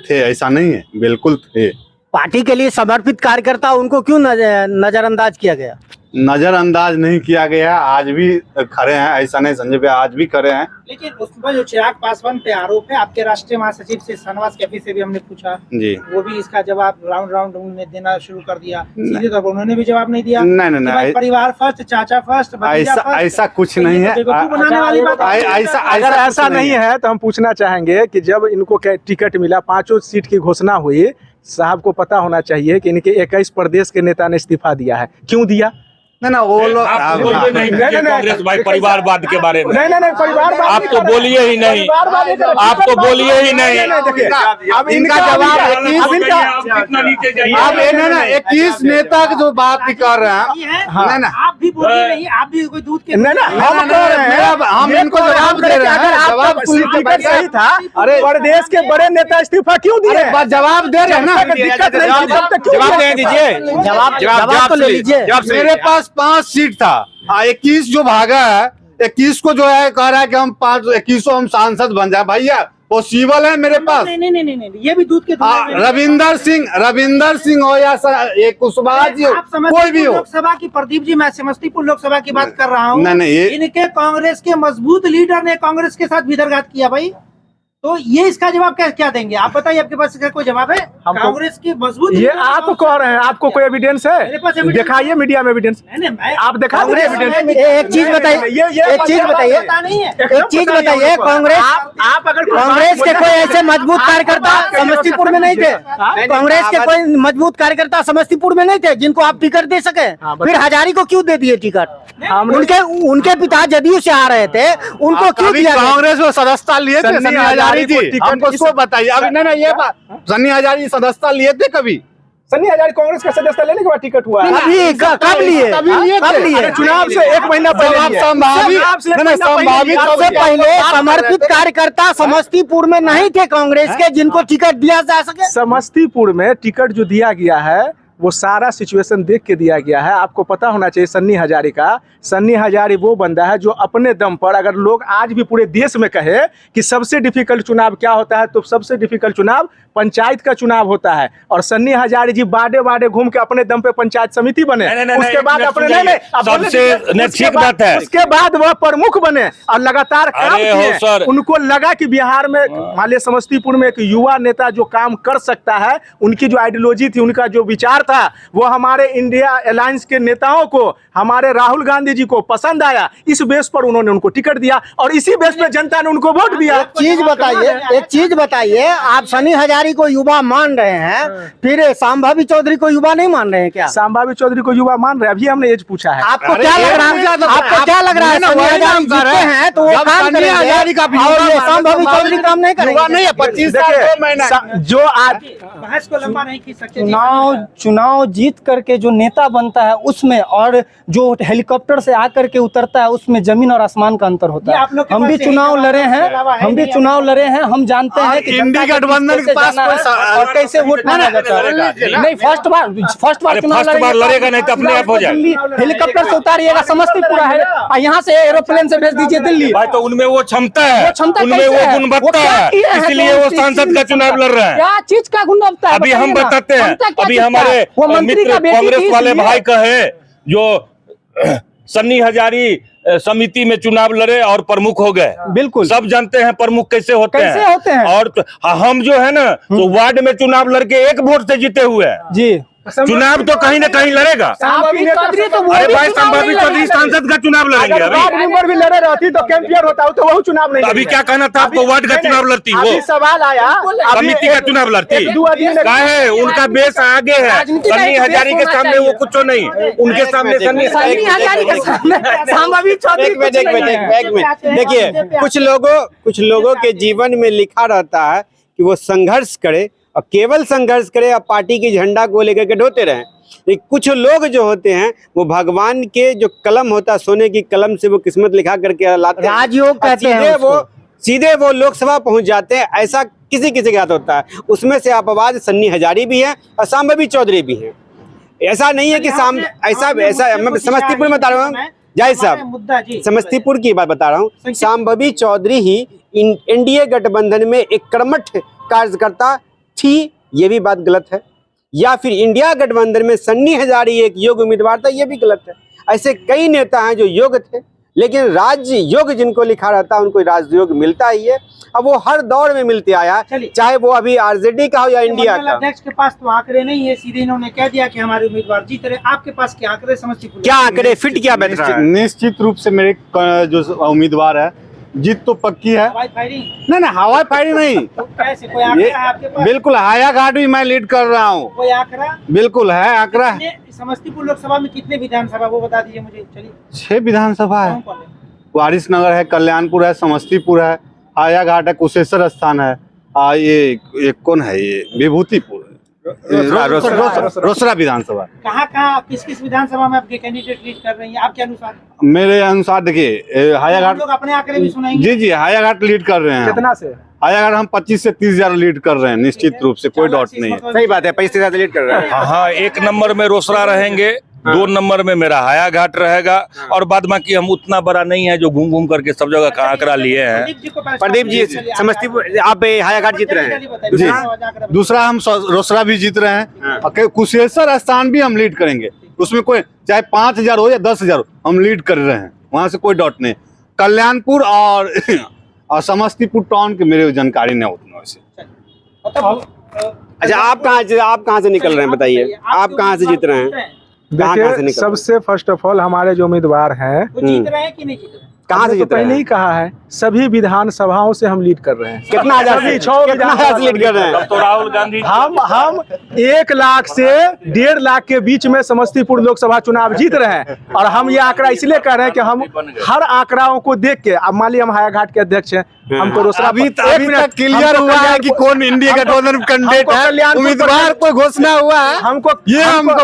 थे, ऐसा नहीं है, बिल्कुल थे। पार्टी के लिए समर्पित कार्यकर्ता, उनको क्यों नजरअंदाज किया गया? नजरअंदाज नहीं किया गया, आज भी खड़े हैं, ऐसा नहीं संजय भाई आज भी खड़े हैं। लेकिन उसमें जो चिराग पासवान पे आरोप है, आपके राष्ट्रीय महासचिव से शाहनवाज कैफी से भी हमने पूछा, जी वो भी इसका जवाब राउंड में देना शुरू कर दिया। सीधे तौर पर उन्होंने भी जवाब नहीं दिया। नहीं नहीं कि भाई नहीं, परिवार फर्स्ट, चाचा फर्स्ट, भतीजा ऐसा फर्स्ट। ऐसा कुछ तो ये नहीं तो है। बेवकूफ बनाने वाली बात है। ऐसा अगर ऐसा नहीं है तो हम पूछना चाहेंगे कि जब इनको टिकट मिला, 5 सीट की घोषणा हुई, साहब को पता होना चाहिए कि इनके 21 प्रदेश के नेता ने इस्तीफा दिया है। क्यों दिया? ना वो लोग आप तो बोलते नहीं कीजिए कांग्रेस भाई परिवारवाद के बारे में। नहीं परिवार आप तो बोलिए ही नहीं, आप तो बोलिए ही नहीं। अब इनका जवाब है कि अब कितना नीचे जाइए। आप ना 21 नेता की जो बात भी कर रहे हैं। हाँ, ना आप भी बोलिए नहीं, आप भी कोई दूध के नहीं हम कह रहे हैं, हम इनको जवाब दे रहे हैं। अगर जवाब आपका टिकट सही था, अरे प्रदेश के बड़े नेता इस्तीफा क्यों दिए? जवाब दे रहे हैं ना। दिक्कत नहीं थी, तब तक क्यों जवाब दिया? दे दीजिए। जवाब तो ले लीजिए। मेरे पास 5 सीट था, 21 जो भागा है, 21 को जो है कह रहा है कि हम 21 हम सांसद बन जाए। भैया पॉसिबल है मेरे पास। नहीं, ये भी दूध के रविंदर सिंह हो या ये कुशवाहा जी हो, कोई भी हो। लोकसभा की, प्रदीप जी मैं समस्तीपुर लोकसभा की बात कर रहा हूँ। नहीं, इनके कांग्रेस के मजबूत लीडर ने कांग्रेस के साथ भिड़ंत किया भाई, तो ये इसका जवाब क्या देंगे? आप बताइए, आपके पास इसका कोई जवाब है? कांग्रेस की मजबूत, ये आप कह रहे हैं, आपको कोई एविडेंस मेरे पास है? evidence दिखाइए मीडिया में एविडेंस। आप दिखा दीजिए एविडेंस। एक चीज बताइए, एक चीज बताइए, एक चीज बताइए, आप अगर कांग्रेस के कोई ऐसे मजबूत कार्यकर्ता समस्तीपुर में नहीं थे? कांग्रेस के कोई मजबूत कार्यकर्ता समस्तीपुर में नहीं थे जिनको आप टिकट दे सके? फिर हजारी को क्यों दे दिए टिकट? उनके पिता जदयू से आ रहे थे, उनको क्यों दिया? कांग्रेस में सदस्यता लिए थे सन्नी हजारी जी, हमको सो बताइए। अभी नहीं ये बात, सन्नी हजारी सदस्यता लिए थे कभी? सन्नी हजारी कांग्रेस का सदस्य लेने के बाद टिकट हुआ है। अभी कब लिए? कब लिए? चुनाव से 1 महीना पहले। संभावित सबसे पहले समर्पित कार्यकर्ता समस्तीपुर में नहीं थे कांग्रेस के जिनको टिकट दिया जा सके? समस्तीपुर में टिकट जो दिया गया है वो सारा सिचुएशन देख के दिया गया है। आपको पता होना चाहिए सन्नी हजारी वो बंदा है जो अपने दम पर, अगर लोग आज भी पूरे देश में कहे कि सबसे डिफिकल्ट चुनाव क्या होता है, तो सबसे डिफिकल्ट चुनाव पंचायत का चुनाव होता है। और सन्नी हजारी जी बाडे घूम के अपने दम पे पंचायत समिति बने, उसके बाद अपने ठीक बात है, उसके बाद वह प्रमुख बने और लगातार काम किए। उनको लगा कि बिहार में, मान लिया समस्तीपुर में एक युवा नेता जो काम कर सकता है, उनकी जो आइडियोलॉजी थी, उनका जो विचार था, वो हमारे इंडिया अलायंस के नेताओं को, हमारे राहुल गांधी जी को पसंद आया। इस बेस पर उन्होंने उनको टिकट दिया और इसी बेस पे जनता ने उनको वोट दिया। एक चीज बताइए, आप सन्नी हजारी को युवा मान रहे हैं, फिर संभावी चौधरी को युवा नहीं मान रहे हैं क्या? संभावी चौधरी को युवा मान रहे हैं, अभी हमने एज पूछा है। आपको क्या लग रहा है? आपको क्या लग रहा है? सन्नी हजारी जीतते हैं तो वो काम करेंगे और ये संभावी चौधरी काम नहीं करेंगे? 25 साल 2 महीना जो आज बहस को लंबा नहीं खींच सकते। चुनाव चुनाव जीत करके जो नेता बनता है उसमें और जो हेलीकॉप्टर से आकर के उतरता है उसमें जमीन और आसमान का अंतर होता है। हम भी चुनाव लड़े हैं, हम जानते हैं कि इंडी गठबंधन के पास और कैसे वोट मांगा जाता है। नहीं, फर्स्ट बार चुनाव लड़ेगा नहीं तो अपने आप हो जाएगा। हेलीकॉप्टर से उतारिएगा समस्तीपुर है और यहाँ से एरोप्लेन से भेज दीजिए दिल्ली। भाई तो उनमें वो क्षमता है, उनमें वो गुणवत्ता है, इसलिए वो सांसद का चुनाव लड़ रहे हैं। क्या चीज का गुणवत्ता है अभी हम बताते हैं। अभी हमारे मित्र कांग्रेस वाले भाई कहे जो सन्नी हजारी समिति में चुनाव लड़े और प्रमुख हो गए। बिल्कुल सब जानते हैं प्रमुख कैसे होते हैं। और हम जो है ना तो वार्ड में चुनाव लड़के 1 वोट से जीते हुए हैं जी। चुनाव तो कहीं ना कहीं लड़ेगा। अरे भाई संभावित चौधरी सांसद का चुनाव लड़ेंगे। अभी भी लड़े रहती तो कैंपियर होता तो वो चुनाव नहीं। अभी क्या कहना था आपको? वार्ड का चुनाव लड़ती वो सवाल आया, समिति का चुनाव लड़ती क्या है? उनका बेस आगे है। सन्नी हजारी के सामने वो कुछ नहीं, उनके सामने सन्नी हजारी के सामने। देखिए कुछ लोगों के जीवन में लिखा रहता है कि वो संघर्ष करे और केवल संघर्ष करे और पार्टी के झंडा को लेकर के ढोते रहें। लेकिन कुछ लोग जो होते हैं वो भगवान के जो कलम होता है, सोने की कलम से वो किस्मत लिखा करके लाते हैं, राजयोग कहते हैं सीधे वो लोकसभा पहुंच जाते हैं। ऐसा किसी के साथ होता है। उसमें से अपवाद सन्नी हजारी भी है और सांभवी चौधरी भी है। ऐसा नहीं है कि ऐसा मैं समस्तीपुर में बता रहा हूँ जय साहब, समस्तीपुर की बात बता रहा हूँ। सांभवी चौधरी ही एनडीए गठबंधन में एक कर्मठ कार्यकर्ता थी, ये भी बात गलत है। या फिर इंडिया गठबंधन में सन्नी हजारी एक योग्य उम्मीदवार था, ये भी गलत है। ऐसे कई नेता हैं जो योग्य थे, लेकिन राज्य योग जिनको लिखा रहता है उनको राजयोग मिलता ही है। अब वो हर दौर में मिलते आया, चाहे वो अभी आरजेडी का हो या इंडिया का। अध्यक्ष के पास तो आंकड़े नहीं है, सीधे इन्होंने कह दिया कि हमारे उम्मीदवार जीत रहे। आपके पास क्या आंकड़े समस्तीपुर? क्या आंकड़े फिट क्या बैठ रहा है? निश्चित रूप से मेरे जो उम्मीदवार है जीत तो पक्की है। हवाई फायरिंग? नहीं हवाई फायरिंग नहीं। तो कैसे कोई आंकड़ा है आपके पास? बिल्कुल हायाघाट भी मैं लीड कर रहा हूँ। कोई आंकड़ा? बिल्कुल है आंकड़ा। समस्तीपुर लोकसभा में कितने विधानसभा वो बता दीजिए मुझे। चलिए 6 विधानसभा है। कौन है? वारिस नगर है, कल्याणपुर है, समस्तीपुर है, हायाघाट है, कुशेश्वर स्थान है, ये कौन है, ये विभूतिपुर रोसड़ा विधानसभा। कहाँ किस विधानसभा में आपके कैंडिडेट लीड कर रही हैं आपके अनुसार? मेरे अनुसार देखिए हायाघाट लोग अपने आंकड़े भी सुनाएंगे। जी हायाघाट लीड कर रहे हैं। कितना से? हायाघाट हम 25 से 30 हजार लीड कर रहे हैं निश्चित रूप से, कोई डाउट नहीं है। सही बात है, 25 लीड कर रहे हैं। हाँ 1 नंबर में रोसड़ा रहेंगे, 2 नंबर में मेरा हायाघाट रहेगा और बाद बाकी हम उतना बड़ा नहीं है जो घूम घूम करके सब जगह का आंकड़ा लिए हैं। प्रदीप जी समस्तीपुर आप हायाघाट जीत रहे हैं। जी दूसरा हम रोसड़ा भी जीत रहे हैं और कुशेश्वर स्थान भी हम लीड करेंगे। उसमें कोई चाहे 5000 हो या 10,000 हो, हम लीड कर रहे हैं, वहां से कोई डाउट नहीं। कल्याणपुर और समस्तीपुर टाउन की मेरे जानकारी नहीं उतना वैसे। अच्छा आप कहाँ से निकल रहे हैं बताइए, आप कहाँ से जीत रहे हैं? देखिए सबसे फर्स्ट ऑफ ऑल हमारे जो उम्मीदवार हैं वो जीत रहे हैं कि नहीं जीत रहे? कहाँ से जीत रहे हैं? पहले ही कहा है सभी विधानसभाओं से हम लीड कर रहे हैं। कितना हजार लीड कर रहे हैं? तो राहुल गांधी हम 1 लाख से 1.5 लाख के बीच में समस्तीपुर लोकसभा चुनाव जीत रहे हैं। और हम ये आंकड़ा इसलिए कह रहे हैं कि हम हर आंकड़ाओं को देख के, अब मान लिया हम हायाघाट के अध्यक्ष हैं, हमको रोसड़ा अभी तक क्लियर हुआ है कि कौन इंडिया गठबंधन कैंडिडेट है, उम्मीदवार कोई घोषणा हुआ है, हमको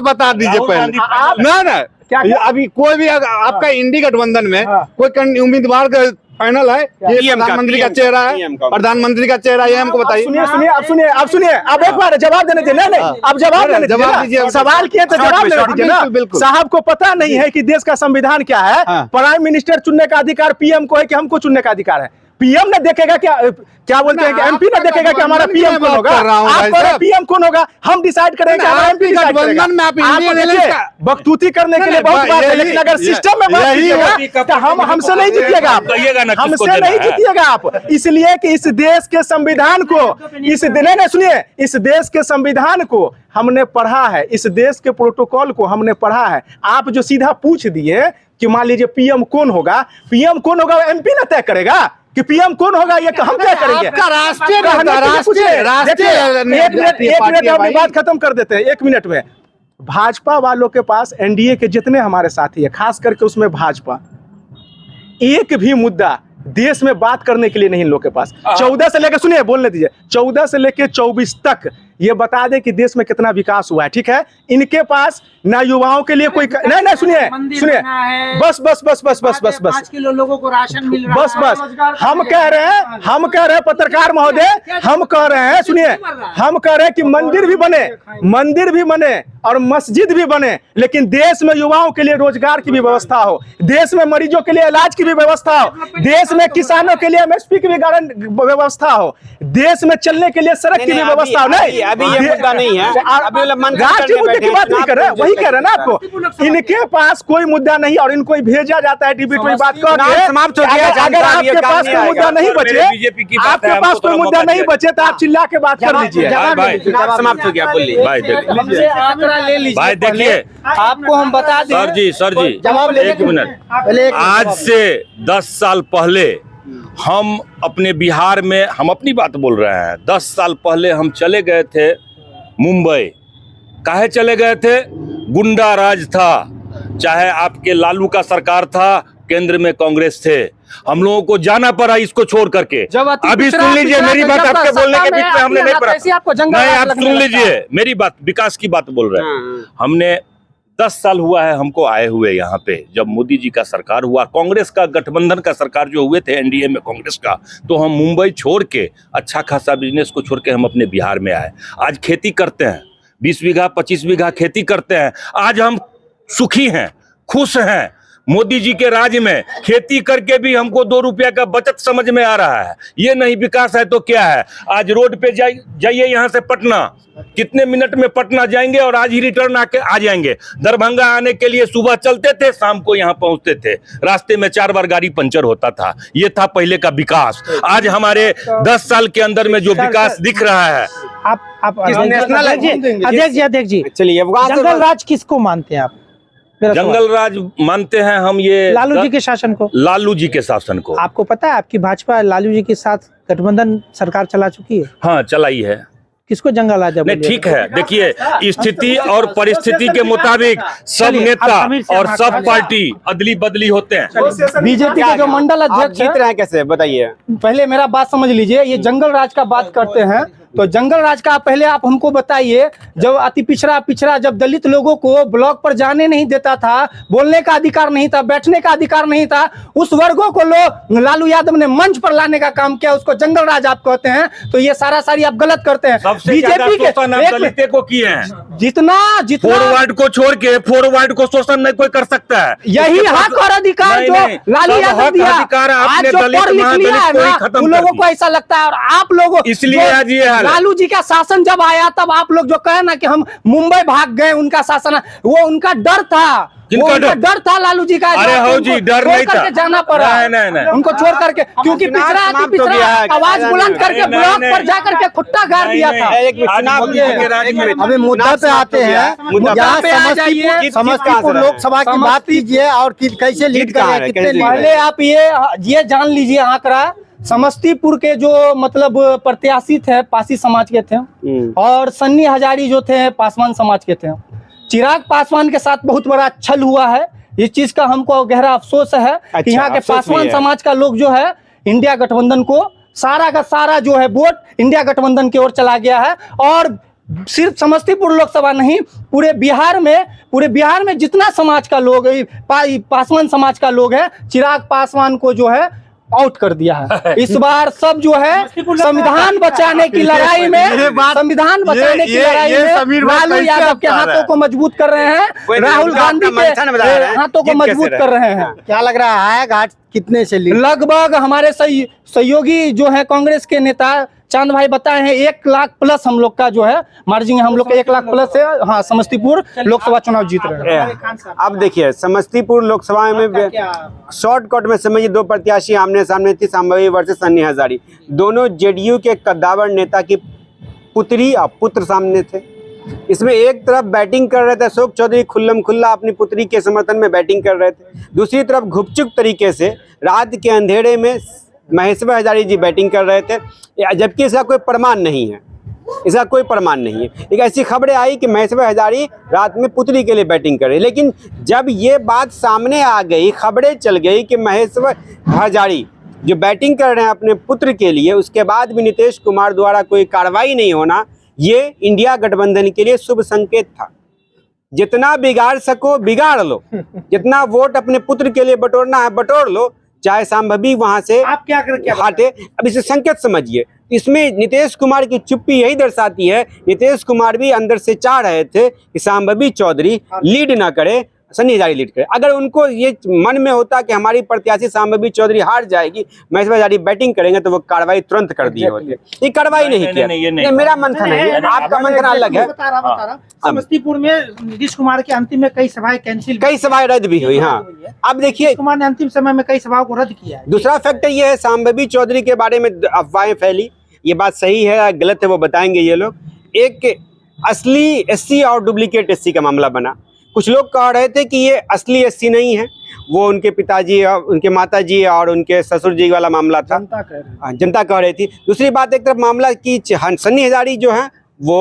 बता दीजिए पहले। ना अभी कोई भी आपका इंडी गठबंधन में कोई उम्मीदवार का फाइनल है? ये प्रधानमंत्री का चेहरा है, प्रधानमंत्री का चेहरा है, हमको बताइए। सुनिए अब एक बार जवाब देने दीजिए। नहीं अब जवाब दीजिए। सवाल किए तो जवाब देने दीजिए ना। साहब को पता नहीं है कि देश का संविधान क्या है। प्राइम मिनिस्टर चुनने का अधिकार पीएम को है कि हमको चुनने का अधिकार है? पीएम ने देखेगा क्या बोलते हैं कि एमपी ने देखेगा कि हमारा पीएम कौन होगा? आपका पीएम कौन होगा? हम डिसाइड करेंगे, हमारा एमपी डिसाइड करेगा। बकतूती करने के लिए बहुत बात है, लेकिन अगर सिस्टम में बात कीजिएगा तो हमसे नहीं जीतिएगा आप, हमसे नहीं जीतिएगा आप। इसलिए कि इस देश के संविधान को, सुनिए, इस देश के संविधान को हमने पढ़ा है, इस देश के प्रोटोकॉल को हमने पढ़ा है। आप जो सीधा पूछ दिए कि मान लीजिए पीएम कौन होगा, पीएम कौन होगा एमपी ना तय करेगा कि पीएम कौन होगा, ये हम क्या करेंगे? एक मिनट अपनी बात खत्म कर देते हैं, 1 मिनट में। भाजपा वालों के पास एनडीए के जितने हमारे साथी है, खास करके उसमें भाजपा, एक भी मुद्दा देश में बात करने के लिए नहीं इन लोग के पास। 14 से लेकर, सुनिए बोलने दीजिए, 14 से लेकर 24 तक ये बता दे कि देश में कितना विकास हुआ है। ठीक है, इनके पास ना युवाओं के लिए कोई नहीं, सुनिए सुनिए, बस 5 किलो लोगों को राशन मिल रहा बस है। हम कह रहे हैं पत्रकार महोदय, हम कह रहे हैं, सुनिए, हम कह रहे हैं कि मंदिर भी बने और मस्जिद भी बने, लेकिन देश में युवाओं के लिए रोजगार की भी व्यवस्था हो, देश में मरीजों के लिए इलाज की भी व्यवस्था हो, देश में किसानों के लिए एमएसपी की भी व्यवस्था हो, देश में चलने के लिए सड़क की भी व्यवस्था हो। नहीं, अभी ये मुद्दा नहीं है, अभी राष्ट्रीय मुद्दे की बात नहीं कर रहे, वही कह रहे हैं ना आपको। इनके पास कोई मुद्दा नहीं और इनको भेजा जाता है डिबेट में बात करके। समाप्त हो गया। अगर आपके पास कोई मुद्दा नहीं बचे, बीजेपी की बात है, आपके पास कोई मुद्दा नहीं बचे तो आप चिल्ला के बात कर लीजिए। समाप्त हो गया, बोलिए भाई देखिए, हमसे आंकड़ा ले लीजिए। भाई देखिए, आपको हम बता दें सर जी जवाब ले एक मिनट। आज से 10 साल पहले हम अपने बिहार में, हम अपनी बात बोल रहे हैं, 10 साल पहले हम चले गए थे मुंबई। काहे चले गए थे? गुंडा राज था, चाहे आपके लालू का सरकार था, केंद्र में कांग्रेस थे, हम लोगों को जाना पड़ा इसको छोड़ करके। अभी सुन लीजिए मेरी बात, आपके बोलने के बीच में हमने नहीं पढ़ा। नहीं, आप सुन लीजिए मेरी बात, विकास की बात बोल रहे हैं। हमने 10 साल हुआ है हमको आए हुए यहाँ पे, जब मोदी जी का सरकार हुआ, कांग्रेस का गठबंधन का सरकार जो हुए थे एनडीए में कांग्रेस का, तो हम मुंबई छोड़ के अच्छा खासा बिजनेस को छोड़ के हम अपने बिहार में आए। आज खेती करते हैं, 20 बीघा 25 बीघा खेती करते हैं। आज हम सुखी हैं, खुश हैं। मोदी जी के राज में खेती करके भी हमको 2 रुपया का बचत समझ में आ रहा है। ये नहीं विकास है तो क्या है? आज रोड पे जाइए यहाँ से पटना, कितने मिनट में पटना जाएंगे और आज ही रिटर्न आके आ जाएंगे। दरभंगा आने के लिए सुबह चलते थे, शाम को यहाँ पहुंचते थे, रास्ते में 4 बार गाड़ी पंचर होता था। ये था पहले का विकास। आज हमारे 10 साल के अंदर में जो विकास दिख रहा है। आप अध्यक्ष जी, चलिए, जंगल राज किसको मानते हैं आप? जंगल राज मानते हैं हम ये लालू जी के शासन को। लालू जी के शासन को। आपको पता है आपकी भाजपा लालू जी के साथ गठबंधन सरकार चला चुकी है? हाँ, चलाई है। किसको जंगल राज? नहीं, ठीक है, देखिए स्थिति और परिस्थिति के मुताबिक सब नेता और सब पार्टी अदली बदली होते हैं। बीजेपी के जो मंडल अध्यक्ष जीत रहे हैं कैसे, बताइए। पहले मेरा बात समझ लीजिए, ये जंगल राज का बात करते हैं तो जंगल राज का पहले आप हमको बताइए। जब अति पिछड़ा जब दलित लोगों को ब्लॉक पर जाने नहीं देता था, बोलने का अधिकार नहीं था, बैठने का अधिकार नहीं था, उस वर्गों को लोग लालू यादव ने मंच पर लाने का काम किया, उसको जंगल राज आप कहते हैं। तो ये सारी आप गलत करते हैं। बीजेपी के दलित को किए हैं, जितना फॉरवर्ड को छोड़ के फॉरवर्ड को शोषण नहीं कोई कर सकता है। यही हक और अधिकार जो लालू यादव दिया, आज जो पढ़ लिख लिया है ना, उन लोगों को ऐसा लगता है। और आप लोगों, इसलिए आज ये लालू जी का शासन जब आया तब आप लोग जो कहे ना कि हम मुंबई भाग गए, उनका शासन, वो उनका डर था, उनका डर था लालू जी का। अरे हो जी, डर नहीं था, जाना पड़ा नहीं, उनको छोड़ करके, क्योंकि पिछड़ा आवाज बुलंद करके ब्लॉक पर जाकर के खुट्टा गाड़ दिया था। अभी मुद्दा पे आते हैं, समस्तीपुर लोकसभा की बात कीजिए और कैसे लीड कर रहे हैं, कितने लीड। पहले आप ये जान लीजिए आंकड़ा, समस्तीपुर के जो मतलब प्रत्याशी थे पासी समाज के थे और सन्नी हजारी जो थे पासवान समाज के थे। चिराग पासवान के साथ बहुत बड़ा छल हुआ है, इस चीज का हमको गहरा अफसोस है कि यहाँ के पासवान समाज का लोग जो है इंडिया गठबंधन को सारा का सारा जो है वोट इंडिया गठबंधन की ओर चला गया है। और सिर्फ समस्तीपुर लोकसभा नहीं, पूरे बिहार में जितना समाज का लोग, पासवान समाज का लोग है, चिराग पासवान को जो है आउट कर दिया है। इस बार सब जो है संविधान बचाने की लड़ाई में, लालू यादव के हाथों को मजबूत कर रहे हैं, राहुल गांधी के हाथों को मजबूत कर रहे हैं। क्या लग रहा है घाट कितने से लीड? लगभग हमारे सहयोगी जो है कांग्रेस के नेता चांद भाई बताए हैं 1 लाख प्लस हम लोग का जो है मार्जिन है, हम लोग का 1 लाख प्लस है। हाँ, समस्तीपुर लोकसभा चुनाव जीत रहे हैं। अब देखिए, समस्तीपुर लोकसभा में शॉर्टकट में समझिए 2 प्रत्याशी आमने सामने थी, संभवी वर्सेस सन्नी हजारी। दोनों जेडीयू के कद्दावर नेता की पुत्री और पुत्र सामने थे। इसमें एक तरफ बैटिंग कर रहे थे अशोक चौधरी, खुल्लम खुल्ला अपनी पुत्री के समर्थन में बैटिंग कर रहे थे। दूसरी तरफ घुपचुक तरीके से रात के अंधेरे में महेश्वर हजारी जी बैटिंग कर रहे थे, जबकि इसका कोई प्रमाण नहीं है। एक ऐसी खबरें आई कि महेश्वर हजारी रात में पुत्री के लिए बैटिंग कर रहे, लेकिन जब ये बात सामने आ गई, खबरें चल गई कि महेश्वर हजारी जो बैटिंग कर रहे हैं अपने पुत्र के लिए, उसके बाद भी नीतीश कुमार द्वारा कोई कार्रवाई नहीं होना, ये इंडिया गठबंधन के लिए शुभ संकेत था। जितना बिगाड़ सको बिगाड़ लो, जितना वोट अपने पुत्र के लिए बटोरना है बटोर लो, चाहे संभवी वहां से आप क्या कर हटे। अब इसे संकेत समझिए। इसमें नीतीश कुमार की चुप्पी यही दर्शाती है, नीतीश कुमार भी अंदर से चाह रहे थे कि संभवी चौधरी लीड ना करे, सन्नी हजारी लीड करे। अगर उनको ये मन में होता कि हमारी प्रत्याशी संभवी चौधरी हार जाएगी, महेश्वर हजारी बैटिंग करेंगे, तो वो कार्रवाई तुरंत कर दिए होते। ये कार्रवाई नहीं किया। ये मेरा मंथन है, आपका मंथन अलग है। बता रहा समस्तीपुर में नीतीश कुमार के अंतिम में कई सभाएं कैंसिल, कई सभाएं रद्द भी हुई। हाँ, अब देखिए कुमार ने अंतिम समय में कई सभाओं को रद्द किया है। दूसरा फैक्टर ये है, संभवी चौधरी के बारे में अफवाहें फैली, ये बात सही है या गलत है वो बताएंगे ये लोग। एक असली एससी और डुप्लीकेट एससी का मामला बना। कुछ लोग कह रहे थे कि ये असली एससी नहीं है, वो उनके पिताजी और उनके माताजी और उनके ससुर जी वाला मामला था, जनता कह रही थी। दूसरी बात, एक तरफ मामला की सन्नी हजारी जो है वो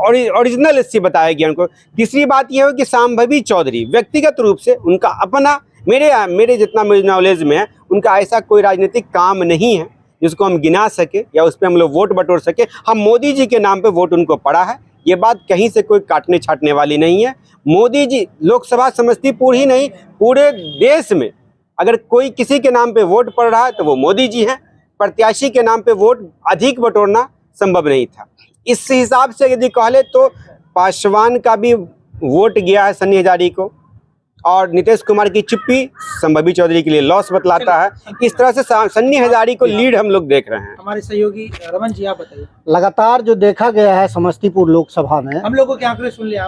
ओरिजिनल एससी बताया गया उनको। तीसरी बात यह है कि संभवी चौधरी व्यक्तिगत रूप से उनका अपना, मेरे जितना मुझे नॉलेज में है, उनका ऐसा कोई राजनीतिक काम नहीं है जिसको हम गिना सके या उस पर हम लोग वोट बटोर सके। हम मोदी जी के नाम पे वोट उनको पड़ा है, ये बात कहीं से कोई काटने छाटने वाली नहीं है। मोदी जी लोकसभा समस्तीपुर ही नहीं, पूरे देश में अगर कोई किसी के नाम पे वोट पड़ रहा है तो वो मोदी जी हैं। प्रत्याशी के नाम पे वोट अधिक बटोरना संभव नहीं था। इस हिसाब से यदि कह ले तो पासवान का भी वोट गया है सन्नी हजारी को, और नीतीश कुमार की चुप्पी संभवी चौधरी के लिए लॉस बतलाता है। इस तरह से सन्नी हजारी को लीड हम लोग देख रहे हैं। हमारे सहयोगी रमन जी, आप बताइए। लगातार जो देखा गया है समस्तीपुर लोकसभा में, हम लोगों के आंकड़े सुन लिया।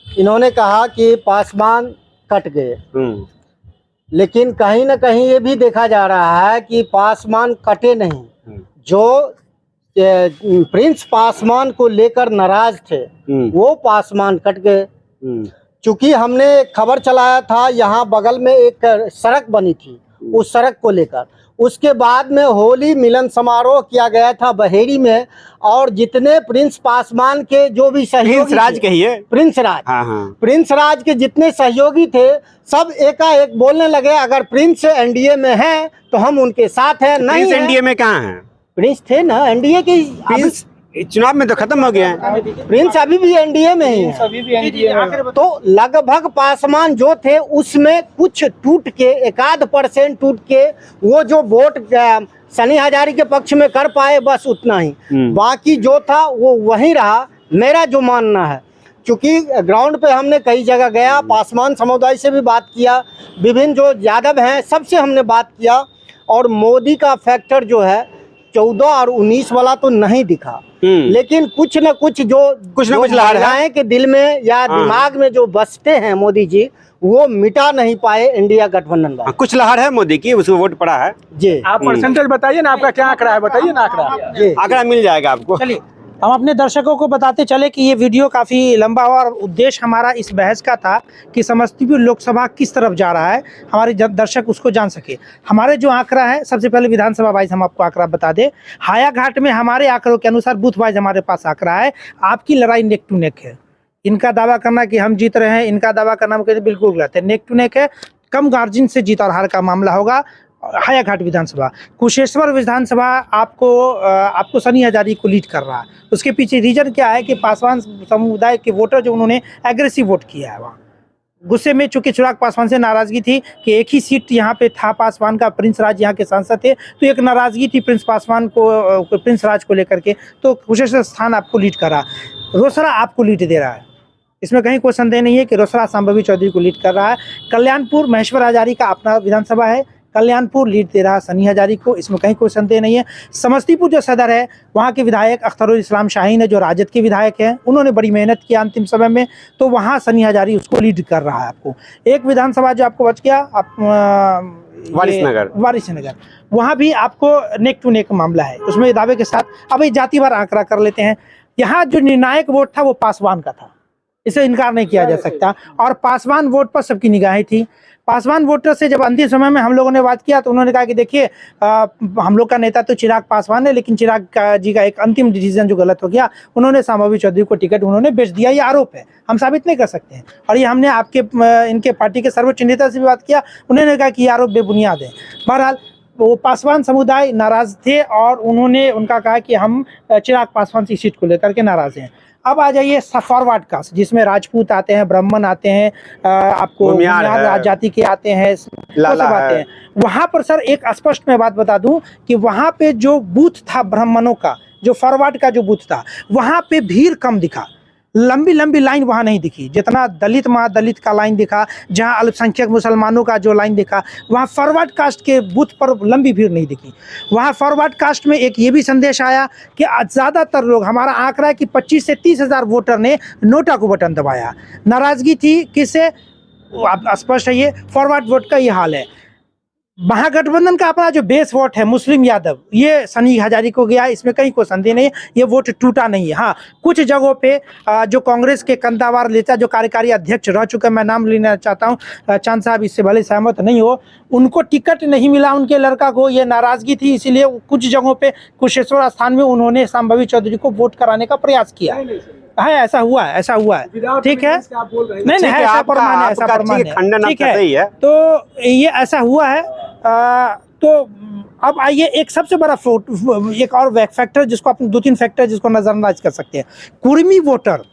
इन्होंने कहा कि पासवान कट गए, लेकिन कहीं ना कहीं ये भी देखा जा रहा है कि पासवान कटे नहीं। जो प्रिंस पासवान को लेकर नाराज थे वो पासवान कट गए। चूंकि हमने खबर चलाया था, यहाँ बगल में एक सड़क बनी थी, उस सड़क को लेकर उसके बाद में होली मिलन समारोह किया गया था बहेड़ी में, और जितने प्रिंस पासवान के जो भी सहयोगी, प्रिंस राज कहिए, प्रिंस राज, हाँ। प्रिंस राज के जितने सहयोगी थे सब एकाएक बोलने लगे अगर प्रिंस एनडीए में है तो हम उनके साथ हैं। नहीं, एनडीए में कहाँ है? प्रिंस थे ना एनडीए के, प्रिंस चुनाव में तो खत्म हो गया है। प्रिंस अभी भी एनडीए में ही है। तो लगभग पासवान जो थे उसमें कुछ टूट के, 1% टूट के वो जो वोट सन्नी हजारी के पक्ष में कर पाए, बस उतना ही। बाकी जो था वो वहीं रहा, मेरा जो मानना है। क्योंकि ग्राउंड पे हमने कई जगह गया, पासवान समुदाय से भी बात किया, विभिन्न जो यादव हैं सबसे हमने बात किया, और मोदी का फैक्टर जो है 14 और 19 वाला तो नहीं दिखा, लेकिन कुछ न कुछ महिलाएं के दिल में या दिमाग में जो बसते हैं मोदी जी, वो मिटा नहीं पाए इंडिया गठबंधन वाले। कुछ लहर है मोदी की, उसको वोट पड़ा है जी। आप परसेंटेज बताइए ना, आपका क्या आंकड़ा है, बताइए ना आंकड़ा। आंकड़ा मिल जाएगा आपको। चलिए हम अपने दर्शकों को बताते चले कि ये वीडियो काफ़ी लंबा हुआ, और उद्देश्य हमारा इस बहस का था कि समस्तीपुर लोकसभा किस तरफ जा रहा है, हमारे दर्शक उसको जान सके। हमारे जो आंकड़ा है, सबसे पहले विधानसभा वाइज हम आपको आंकड़ा बता दें। हायाघाट में हमारे आंकड़ों के अनुसार बूथ वाइज हमारे पास आंकड़ा है, आपकी लड़ाई नेक टू नेक है। इनका दावा करना कि हम जीत रहे हैं, इनका दावा करना बिल्कुल गलत है। नेक टू नेक है, कम मार्जिन से जीत और हार का मामला होगा। हायाघाट विधानसभा, कुशेश्वर विधानसभा आपको सन्नी हजारी को लीड कर रहा है। उसके पीछे रीजन क्या है कि पासवान समुदाय के वोटर जो उन्होंने एग्रेसिव वोट किया है, वहाँ गुस्से में, चूंकि चिराग पासवान से नाराजगी थी कि एक ही सीट यहाँ पे था पासवान का, प्रिंस राज यहाँ के सांसद थे, तो एक नाराजगी थी प्रिंस राज को लेकर के, तो कुशेश्वर स्थान आपको लीड कर रहा। रोसड़ा आपको लीड दे रहा है, इसमें कहीं कोई संदेह नहीं है कि रोसड़ा संभवी चौधरी को लीड कर रहा है। कल्याणपुर महेश्वर हजारी का अपना विधानसभा है, कल्याणपुर लीड दे रहा सन्नी हजारी को, इसमें कहीं कोई संदेह नहीं है। समस्तीपुर जो सदर है, वहाँ के विधायक अख्तरुल इस्लाम शाहीन है, जो राजद के विधायक हैं, उन्होंने बड़ी मेहनत की अंतिम समय में, तो वहाँ सन्नी हजारी उसको लीड कर रहा है। आपको एक विधानसभा जो आपको बच गया, वारिसनगर, वहाँ भी आपको नेक टू नेक मामला है, उसमें दावे के साथ। अब जातिवार आंकड़ा कर लेते हैं। यहाँ जो निर्णायक वोट था वो पासवान का था, इसे इनकार नहीं किया जा सकता, और पासवान वोट पर सबकी निगाहें थी। पासवान वोटर से जब अंतिम समय में हम लोगों ने बात किया तो उन्होंने कहा कि देखिए हम लोग का नेता तो चिराग पासवान है, लेकिन चिराग जी का एक अंतिम डिसीजन जो गलत हो गया, उन्होंने संभवी चौधरी को टिकट उन्होंने बेच दिया। ये आरोप है, हम साबित नहीं कर सकते हैं, और ये हमने इनके पार्टी के सर्वोच्च नेता से भी बात किया, उन्होंने कहा कि ये आरोप बेबुनियाद है। बहरहाल वो पासवान समुदाय नाराज थे और उन्होंने उनका कहा कि हम चिराग पासवान की सीट को लेकर के नाराज हैं। अब आ जाइए फॉरवर्ड कास्ट, जिसमें राजपूत आते हैं, ब्राह्मण आते हैं, आपको भूमिहार जाति के आते हैं, वो सब आते हैं। वहाँ पर सर एक स्पष्ट मैं बात बता दूं कि वहाँ पे जो बूथ था ब्राह्मणों का, जो फॉरवर्ड का जो बूथ था, वहाँ पे भीड़ कम दिखा, लंबी लंबी लाइन वहाँ नहीं दिखी। जितना दलित महादलित का लाइन दिखा, जहाँ अल्पसंख्यक मुसलमानों का जो लाइन दिखा, वहाँ फॉरवर्ड कास्ट के बूथ पर लंबी भीड़ नहीं दिखी। वहाँ फॉरवर्ड कास्ट में एक ये भी संदेश आया कि ज़्यादातर लोग, हमारा आंकड़ा है कि 25 से 30 हज़ार वोटर ने नोटा को बटन दबाया। नाराज़गी थी किससे? स्पष्ट है, ये फॉरवर्ड वोट का ये हाल है। महागठबंधन का अपना जो बेस वोट है मुस्लिम यादव, ये सनी हजारी को गया, इसमें कहीं कोई संदेह नहीं है, ये वोट टूटा नहीं है। हाँ, कुछ जगहों पे जो कांग्रेस के कंदावार नेता जो कार्यकारी अध्यक्ष रह चुके, मैं नाम लेना चाहता हूँ, चांद साहब इससे भले सहमत नहीं हो, उनको टिकट नहीं मिला उनके लड़का को, ये नाराजगी थी, इसीलिए कुछ जगहों पे कुशेश्वर स्थान में उन्होंने शांभवी चौधरी को वोट कराने का प्रयास किया है। ऐसा हुआ है, ऐसा हुआ है, ठीक है, नहीं नहीं, ऐसा प्रमाण है, ऐसा प्रमाण है, ठीक है, तो ये ऐसा हुआ है। तो अब आइए एक सबसे बड़ा एक और फैक्टर, जिसको आप 2-3 फैक्टर जिसको नजरअंदाज कर सकते हैं। कुर्मी वोटर,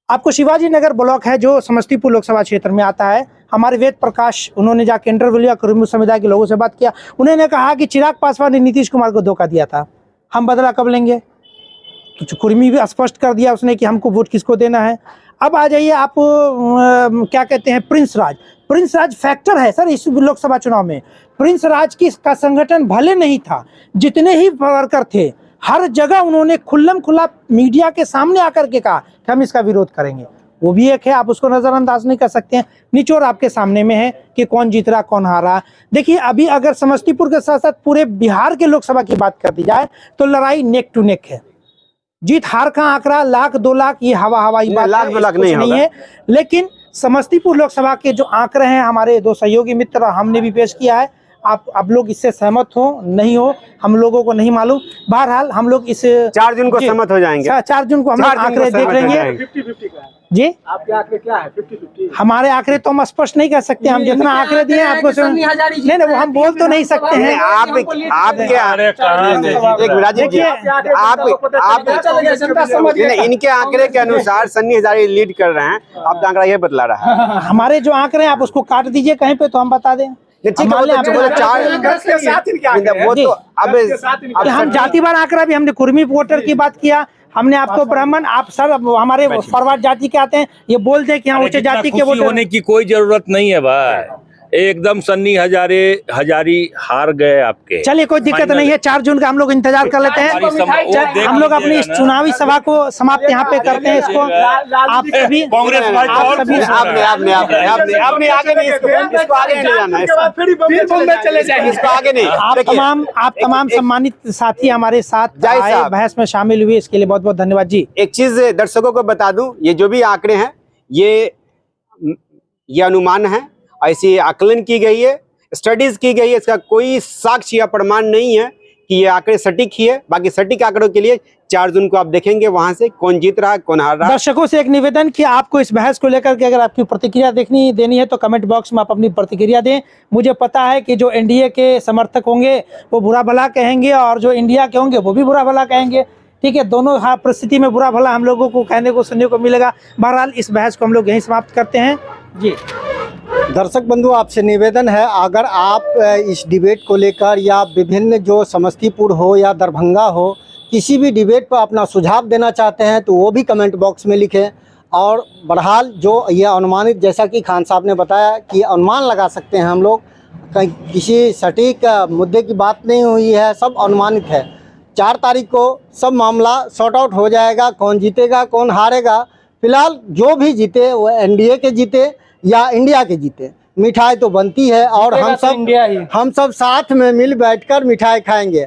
आपको शिवाजी नगर ब्लॉक है जो समस्तीपुर लोकसभा क्षेत्र में आता है, हमारे वेद प्रकाश, उन्होंने जाकर इंटरव्यू लिया, कुर्मी समुदाय के लोगों से बात किया, उन्होंने कहा कि चिराग पासवान ने नीतीश कुमार को धोखा दिया था, हम बदला कब लेंगे। तो कुर्मी भी स्पष्ट कर दिया उसने कि हमको वोट किसको देना है। अब आ जाइए आप क्या कहते हैं, प्रिंस राज। प्रिंस राज फैक्टर है सर इस लोकसभा चुनाव में। प्रिंस राज की का संगठन भले नहीं था, जितने ही वर्कर थे, हर जगह उन्होंने खुल्लम खुला मीडिया के सामने आकर के कहा कि हम इसका विरोध करेंगे। वो भी एक है, आप उसको नजरअंदाज नहीं कर सकते हैं। निचोड़ आपके सामने में है कि कौन जीत रहा कौन हारा। देखिए अभी अगर समस्तीपुर के साथ साथ पूरे बिहार के लोकसभा की बात कर दी जाए तो लड़ाई नेक टू नेक है। जीत हार का आंकड़ा 1,00,000-2 लाख ये हवाई बात नहीं है, लेकिन समस्तीपुर लोकसभा के जो आंकड़े हैं, हमारे 2 सहयोगी मित्र हमने भी पेश किया है, आप लोग इससे सहमत हो नहीं हो हम लोगों को नहीं मालूम। बहरहाल हम लोग इस 4 जून को सहमत हो जाएंगे, 4 जून को हम आंकड़े देख लेंगे। जी आपके आंकड़े क्या है? 50-50 हमारे आंकड़े तो हम स्पष्ट नहीं कर सकते, हम जितना आंकड़े दिए आपको नहीं, वो हम बोल तो नहीं सकते हैं। आप इनके आंकड़े के अनुसार सन्नी हजारी लीड कर रहे हैं, आपका आंकड़ा ये बतला रहा है। हमारे जो आंकड़े हैं आप उसको काट दीजिए कहीं पे तो हम बता दें। हम जातिवार आंकड़ा भी, हमने कुर्मी वोटर की बात किया, हमने आपको ब्राह्मण, आप सब हमारे फॉरवर्ड जाति के आते हैं, ये बोलते हैं कि हम उच्च जाति के वोटर होने की कोई जरूरत नहीं है भाई, एकदम सन्नी हजारी हार गए आपके। चलिए कोई दिक्कत नहीं है, 4 जून का हम लोग इंतजार कर लेते हैं। हम लोग अपनी इस चुनावी सभा को समाप्त यहाँ पे करते हैं। इसको आप सभी कांग्रेस आप तमाम सम्मानित साथी हमारे साथ आए, बहस में शामिल हुए, इसके लिए बहुत बहुत धन्यवाद जी। एक चीज दर्शकों को बता दूं, ये जो भी आंकड़े हैं ये अनुमान है, ऐसी आकलन की गई है, स्टडीज की गई है, इसका कोई साक्ष्य या प्रमाण नहीं है कि ये आंकड़े सटीक ही है। बाकी सटीक आंकड़ों के लिए 4 जून को आप देखेंगे वहां से कौन जीत रहा है कौन हार रहा है। दर्शकों से एक निवेदन कि आपको इस बहस को लेकर के अगर आपकी प्रतिक्रिया देनी है तो कमेंट बॉक्स में आप अपनी प्रतिक्रिया दें। मुझे पता है कि जो एनडीए के समर्थक होंगे वो बुरा भला कहेंगे और जो इंडिया के होंगे वो भी बुरा भला कहेंगे, ठीक है, दोनों परिस्थिति में बुरा भला हम लोगों को कहने को सुनने को मिलेगा। बहरहाल इस बहस को हम लोग यहीं समाप्त करते हैं जी। दर्शक बंधु, आपसे निवेदन है, अगर आप इस डिबेट को लेकर या विभिन्न जो समस्तीपुर हो या दरभंगा हो, किसी भी डिबेट पर अपना सुझाव देना चाहते हैं तो वो भी कमेंट बॉक्स में लिखें। और बहरहाल जो ये अनुमानित, जैसा कि खान साहब ने बताया कि अनुमान लगा सकते हैं हम लोग, कहीं किसी सटीक मुद्दे की बात नहीं हुई है, सब अनुमानित है। 4 तारीख को सब मामला सॉर्ट आउट हो जाएगा, कौन जीतेगा कौन हारेगा। फिलहाल जो भी जीते वो एनडीए के जीते या इंडिया के जीते, मिठाई तो बनती है और हम सब साथ में मिल बैठकर मिठाई खाएंगे।